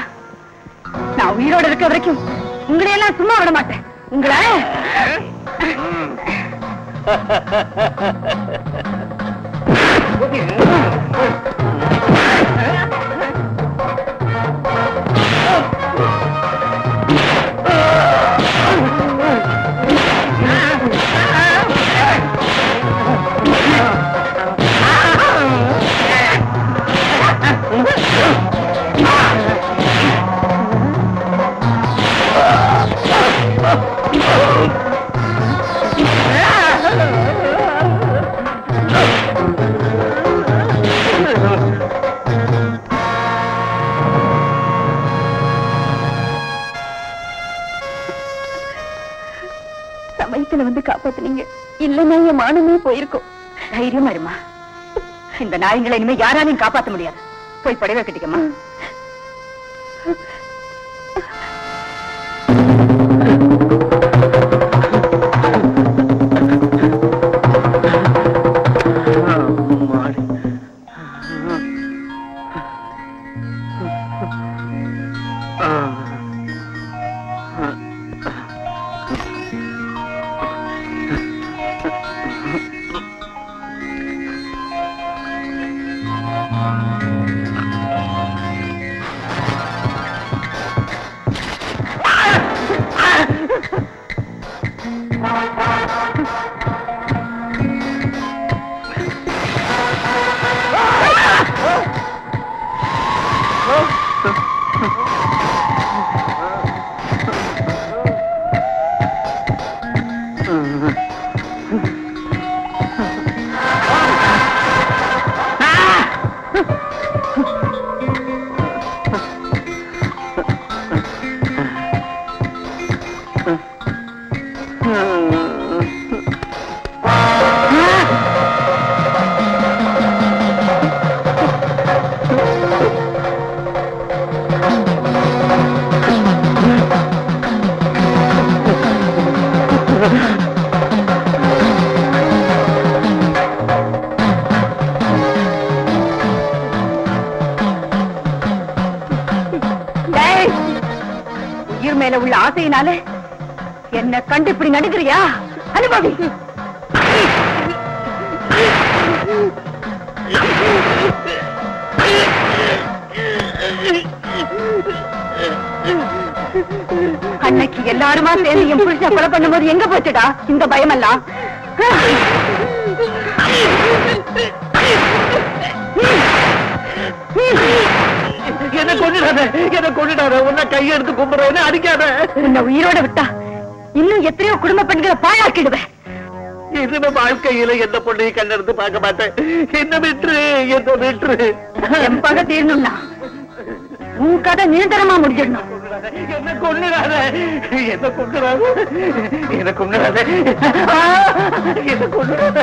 நான் உயிரோட இருக்க வரைக்கும் உங்களை எல்லாம் சும்மா விட மாட்டேன். உங்களை சமயத்துல வந்து காப்பாத்துனீங்க, இல்லைன்னா என் மானமே போயிருக்கும். தைரியமா இருமா, இந்த நாய்களை இனிமே யாராலையும் காப்பாத்த முடியாது. போய் படைவை கட்டிக்கமா. உயிர் மேல உள்ள ஆசையினால என்ன கண்டு இப்படி நடுக்கிறியா? அனுபவி. அன்னைக்கு எல்லாருமா சேர்ந்து என் புருஷனை கொலை பண்ணும்போது எங்க போச்சுடா இந்த பயமெல்லாம்? என்ன கொண்டுடாத, என்ன கொண்டுடாத, உன்னை கையெடுத்து கும்பிடுறேன்னு அடிக்காத. உன்னை உயிரோட விட்டா இன்னும் எத்தனையோ குடும்ப பெண்களை பாழாக்கிடுவேன். இதுல வாழ்க்கையில எந்த பொண்ணையும் கண்ணெடுத்து பார்க்க மாட்டேன். என்ன விட்டுரு, என்ன விட்டுரு. என் பகை தீரணும்னா உன் கதை நிரந்தரமா முடிஞ்சிடணும். என்ன கொண்டுடாத, என்ன கொண்டுடாத, என்ன கொண்டுடாத, என்ன கொண்டுடாத.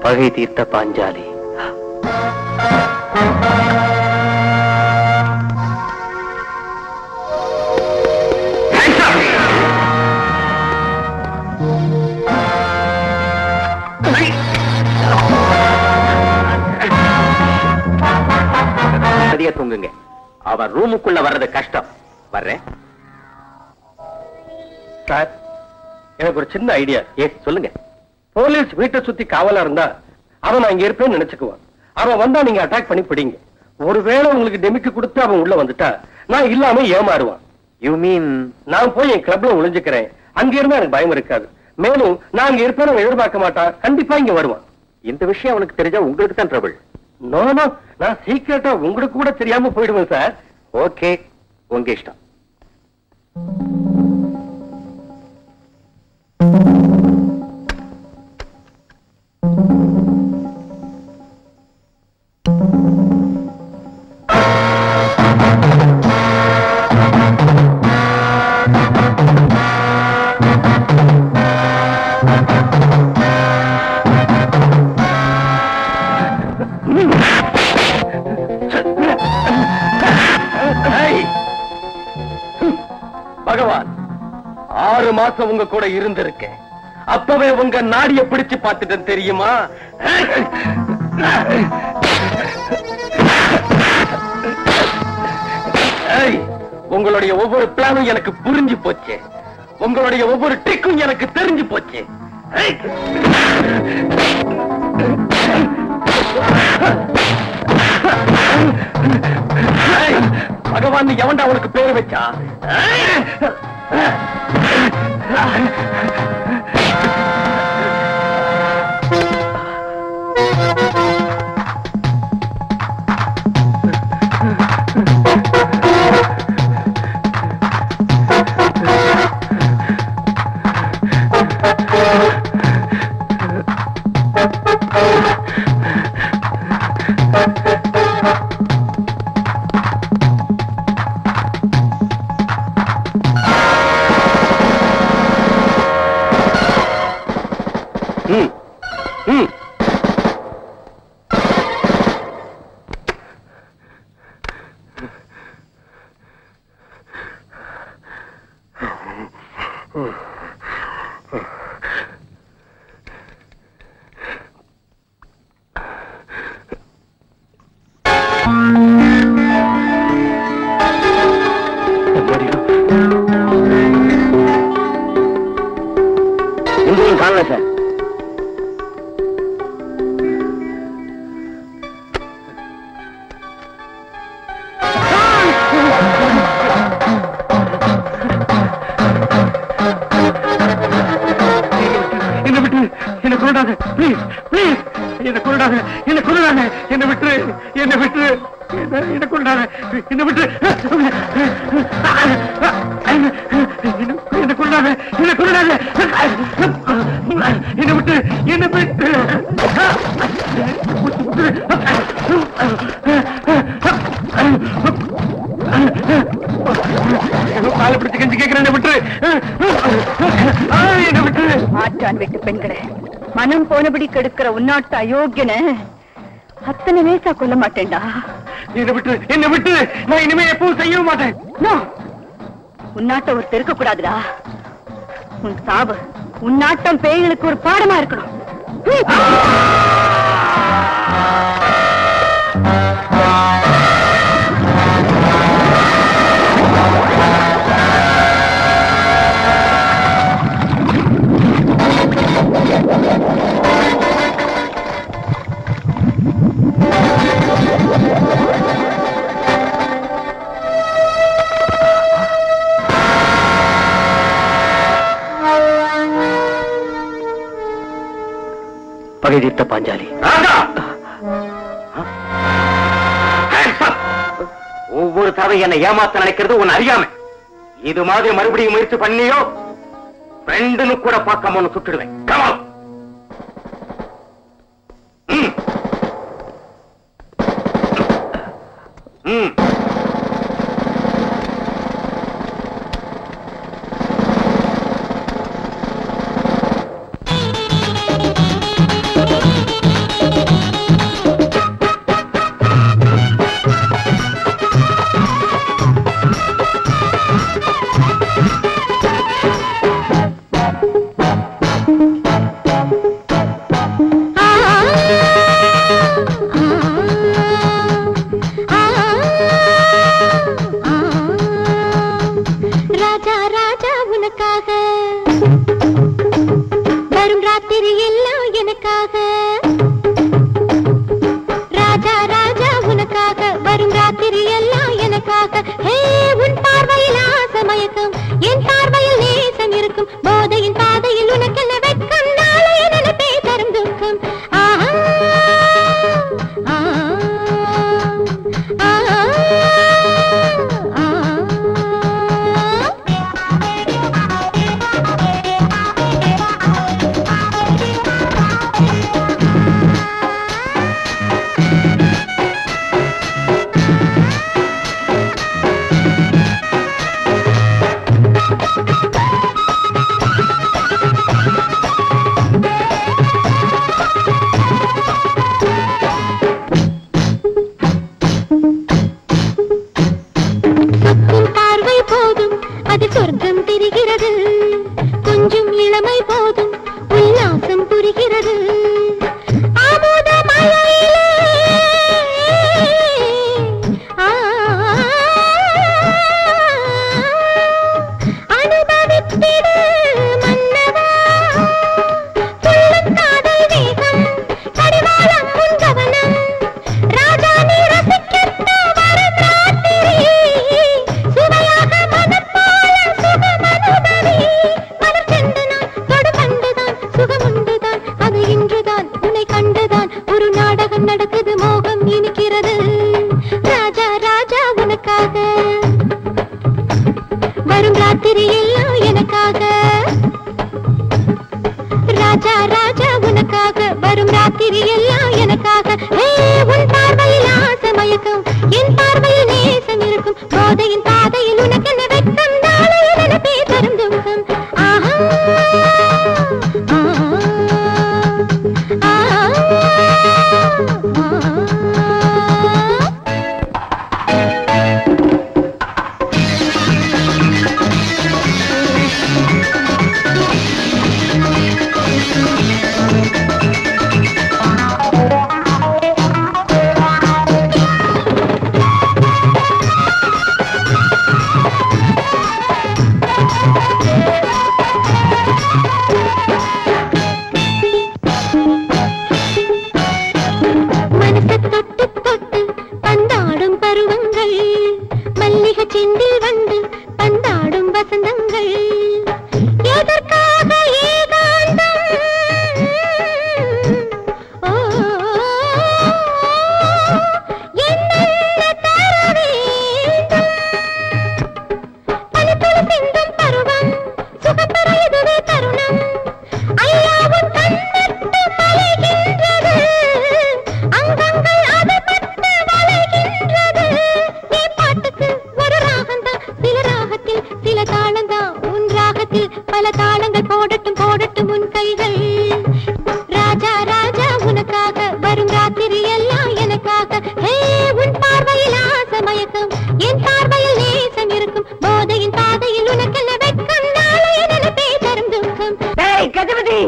பகை தீர்த்த பாஞ்சாலி. சரியா தூங்குங்க. அவன் ரூமுக்குள்ள வர்றது கஷ்டம். வர்றேன் சார். எனக்கு ஒரு சின்ன ஐடியா. சொல்லுங்க. போலீஸ் வீட்டை சுத்தி காவலா இருந்தா அவன் நான் இங்க இருப்பேன்னு நினைச்சுக்குவான். அவன் வந்தா நீங்க அட்டாக் பண்ணி பிடிங்க. ஒருவேளை உங்களுக்கு டெமிக்கு கொடுத்து அவன் உள்ள வந்துட்டா நான் இல்லாம ஏமாறுவான். யூ மீன் நான் போய் என் கிளப்ல ஒளிஞ்சுக்கிறேன். அங்க இருந்தா எனக்கு பயம் இருக்காது. மேலும் நான் இங்க இருப்பேன் எதிர்பார்க்க மாட்டான். கண்டிப்பா இங்க வருவான். இந்த விஷயம் அவனுக்கு தெரிஞ்சா உங்களுக்கு தான் ட்ரபிள். நோ, நான் சீக்கிரட்டா உங்களுக்கு கூட தெரியாம போயிடுவேன் சார். ஓகே, உங்க இஷ்டம். மாசம் உங்க கூட இருந்திருக்கேன். அப்பவே உங்க நாடிய பிடிச்சு பார்த்துட்டேன் தெரியுமா? உங்களுடைய ஒவ்வொரு பிளானும் எனக்கு புரிஞ்சு போச்சு. உங்களுடைய ஒவ்வொரு ட்ரிக்கும் எனக்கு தெரிஞ்சு போச்சு. பகவான் எவன்டா அவனுக்கு பேரு வச்சா? எங்கேயும் காணல சார். என்ன விட்டு என்ன கொண்டாத, பிளீஸ் பிளீஸ், என்ன கொண்டாத, என்ன கொண்டாத, என்ன விட்டு, என்ன விட்டு, என்ன கொண்டாத, என்ன விட்டு, என்ன கொண்டாத, என்ன கொண்டாத, என்ன விட்டு, என்ன விட்டு, காலை பிடிச்சு கஞ்சி கேட்கிறேன். என்ன விட்டு, என்ன விட்டு. ஆற்றான் வீட்டு பெண்களே, மனம் போனபடி கெடுக்கிற உன்னாட்டு அயோக்கியன அத்தனை லேசா கொல்ல மாட்டேன்டா. என்ன விட்டு, என்ன விட்டு, நான் இனிமே எப்பவும் செய்யவும் மாட்டேன். உன்னாட்ட ஒரு தெருக்க கூடாதுடா. உன் சாவு உன்னாட்டம் பேய்களுக்கு ஒரு பாடமா இருக்கணும். பகை தீர்த்த பாஞ்சாலி. ஒவ்வொரு தடவை என்னை ஏமாத்த நினைக்கிறது உன் அறியாம. இது மாதிரி மறுபடியும் முயற்சி பண்ணியோ ஃப்ரெண்டுன்னு கூட பார்க்காம ஒன்னு சுட்டுடுவேன். கமான். ராத்திரி எல்லாம் எனக்காக உன் பார்வையில் ஆசை மயக்கம் என் பார்வையில் நேசம் இருக்கும் போதையின் பாதையில் உனக்கு என்ன வெட்கம் நாளைய நினைப்பே தரும் துக்கம் ஆஹா ஆஹா ஆஹா செந்தில் வந்து பந்தாடும் வசந்தங்கள் எதற்காக ஏகாந்தம் ஓ என்ன தர வேண்டும் பனித்துளி சிந்தும் பருவம் சுகப்பெற இதுவே தருணம் ஐயாவும் கண்ணட்டு மலைகின்றது அங்கங்கள் அது பட்டு வளைகின்றது நீ பாட்டுக்கு சில தாளந்தான் உன் ராகத்தில் பல தாளங்கள் போடட்டும் போடட்டும் உன் கைகள் ராஜா ராஜா உனக்காக வரும் ராத்திரி எல்லாம் எனக்காக உன் பார்வையில் ஆசை மயக்கம் என் பார்வையில் நேசம் இருக்கும் போதையின் பாதையில் உனக்கென்ன வெட்கம் நாளைய நினைப்பே தரும் துக்கம் கஜபதி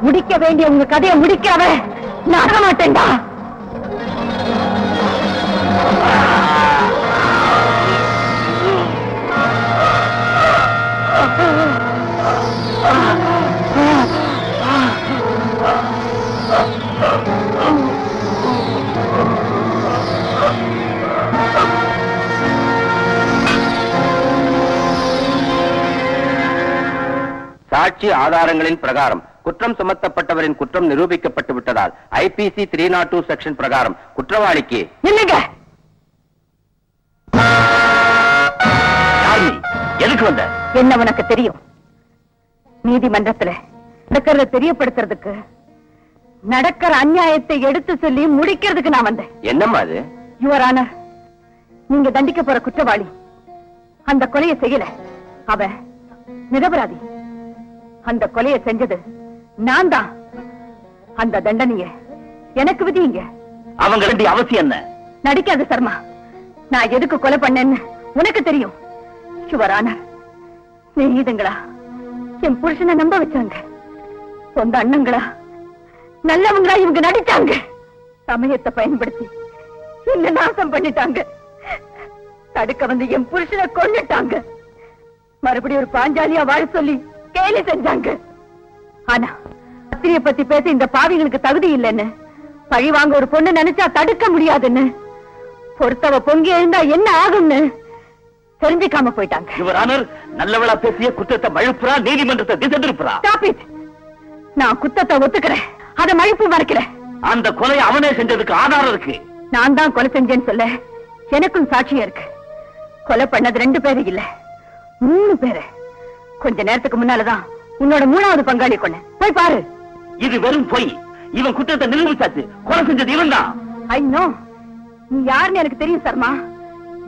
முடிக்க வேண்டிய உங்க கதையை முடிக்காம நான் மாட்டேன்டா. சாட்சி ஆதாரங்களின் பிரகாரம் குற்றம் சுமத்தப்பட்டவரின் குற்றம் நிரூபிக்கப்பட்டு விட்டதால் ஐபிசி 302 செக்ஷன் பிரகாரம் குற்றவாளிக்கு இல்லைங்க. எதுக்கு வந்த? என்ன உனக்கு தெரியும்? நீதிமன்றத்துல நடக்கிறத தெரியப்படுத்துறதுக்கு, நடக்கிற அநியாயத்தை எடுத்து சொல்லி முடிக்கிறதுக்கு நான் வந்தேன். என்னம்மா அது? யுவர் ஆனர், நீங்க தண்டிக்க போற குற்றவாளி அந்த கொலையை செய்யல. அவ நிரபராதி. அந்த கொலையை செஞ்சது நான் தான். அந்த தண்டனைய எனக்கு விதிங்க. அவங்க வேண்டிய அவசியம் என்ன? நடிக்காத சர்மா. நான் எதுக்கு கொலை பண்ணேன்னு உனக்கு தெரியும். யுவர் ஆனர், நீதிங்களா என் புருஷனை நம்ப வச்சாங்க. சொந்த அண்ணங்களா நல்லவங்களா இவங்க நடிச்சாங்க. சமயத்தை பயன்படுத்தி என்ன நாசம் பண்ணிட்டாங்க. தடுக்க வந்து என் புருஷனை கொன்னுட்டாங்க. மறுபடியும் ஒரு பாஞ்சாலியா வாழ சொல்லி கேலி செஞ்சாங்க. ஆனா அத்திரிய பத்தி பேச இந்த பாவிகளுக்கு தகுதி இல்லைன்னு, பழி வாங்க ஒரு பொண்ணு நினைச்சா தடுக்க முடியாதுன்னு, பொறுத்தவ பொங்கி எழுந்தா என்ன ஆகும்னு தெரிஞ்சுக்காம போயிட்டாங்க. யுவர் ஆனர், நல்லவளா பேசிய குற்றத்தை மழுப்புறா, நீதிமன்றத்தை திசை திருப்புறா. Stop it. நான் குத்தத்தை ஒத்துக்கிறேன், அதை மழுப்பு மறைக்கிறேன். அந்த கொலையை அவனே செஞ்சதுக்கு ஆதாரம் இருக்கு. நான் தான் கொலை செஞ்சேன்னு சொல்ல எனக்கும் சாட்சியா இருக்கு. கொலை பண்ணது 2 பேரு இல்ல, 3 பேரு. கொஞ்ச நேரத்துக்கு முன்னாலதான் உன்னோட 3வது பங்காளி கொன்ன. போய் பாரு. இது வெறும் பொய். இவன் குற்றத்தை நிரூபிச்சாச்சு. கொலை செஞ்சது இவன் தான். I know. நீ யாருன்னு எனக்கு தெரியும் சர்மா.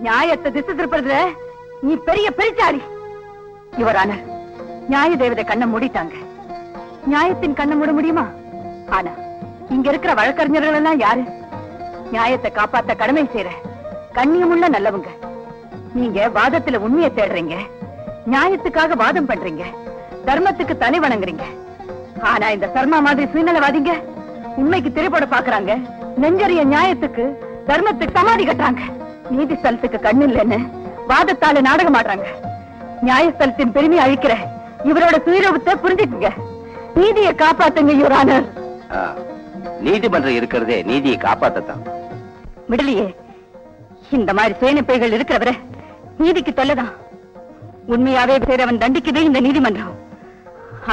நியாயத்தை திசை திருப்பறதுல நீ பெரிய பெருச்சாளி. யுவர் ஆனர், நியாய தேவதை கண்ணை மூடிட்டாங்க. நியாயத்தின் கண்ணை மூட முடியுமா? ஆனா இங்க இருக்கிற வழக்கறிஞர்கள் எல்லாம் யாரு? நியாயத்தை காப்பாத்த கடமை செய்யற கண்ணியமுள்ள நல்லவங்க. நீங்க வாதத்துல உண்மையை தேடுறீங்க, நியாயத்துக்காக வாதம் பண்றீங்க, தர்மத்துக்கு தலை வணங்குறீங்க. ஆனா இந்த சர்மா மாதிரி சுயநலவாதிங்க உண்மைக்கு திரைப்பட பாக்குறாங்க, நெஞ்சறிய நியாயத்துக்கு தர்மத்துக்கு சமாதி கட்டுறாங்க. நீதி ஸ்தலத்துக்கு கண்ணு இல்லைன்னு வாதத்தால நாடகம் ஆடுறாங்க. நியாயஸ்தலத்தின் பெருமையை அழிக்கிற இவரோட சுயரூபத்தை புரிஞ்சுக்குங்க. நீதியை காப்பாத்துங்க யுவர் ஆனர். நீதிமன்றம் இருக்கிறதே நீதியை காப்பாத்தத்தான். விடலையே, இந்த மாதிரி சேனிப்பைகள் இருக்கிறவரை நீதிக்கு தொல்லதான். உண்மையாவே செய்றவன் தண்டிக்குது இந்த நீதிமன்றம்.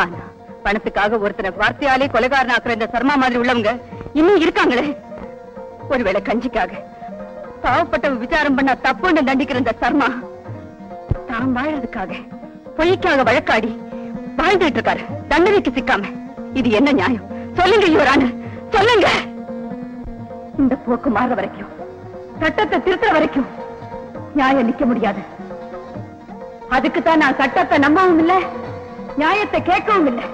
ஆனா பணத்துக்காக ஒருத்தனை வார்த்தையாலே கொலைகாரன் ஆக்குற இந்த சர்மா மாதிரி உள்ளவங்க இன்னும் இருக்காங்களே. ஒருவேளை கஞ்சிக்காக பாவப்பட்ட விசாரம் பண்ண தப்புன்னு தண்டிக்கிற இந்த சர்மா தான் வாழறதுக்காக பொய்க்காக வழக்காடி வாழ்ந்துட்டு இருக்காரு, தண்டனைக்கு சிக்காம. இது என்ன நியாயம்? சொல்லுங்க யுவர் ஆனர், சொல்லுங்க. இந்த போக்கு மாற வரைக்கும், சட்டத்தை திருத்துற வரைக்கும் நியாயம் நிக்க முடியாது. அதுக்குத்தான் நான் சட்டத்தை நம்பவும் இல்லை, நியாயத்தை கேட்கவும் இல்லை.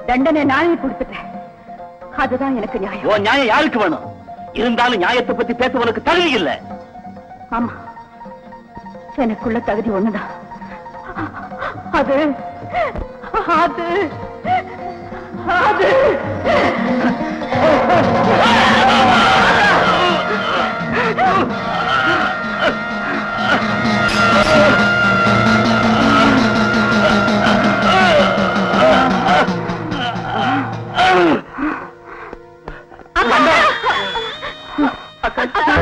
தண்டனை நானே கொடுத்துட்டேன். அதுதான் எனக்கு நியாயம். ஓ நியாயம் யாருக்கு வேணும்? இருந்தாலும் நியாயத்தை பத்தி பேசுவதற்கு தகுதி இல்ல. ஆமா, எனக்குள்ள தகுதி ஒண்ணுதான். அது அது அது அக்கா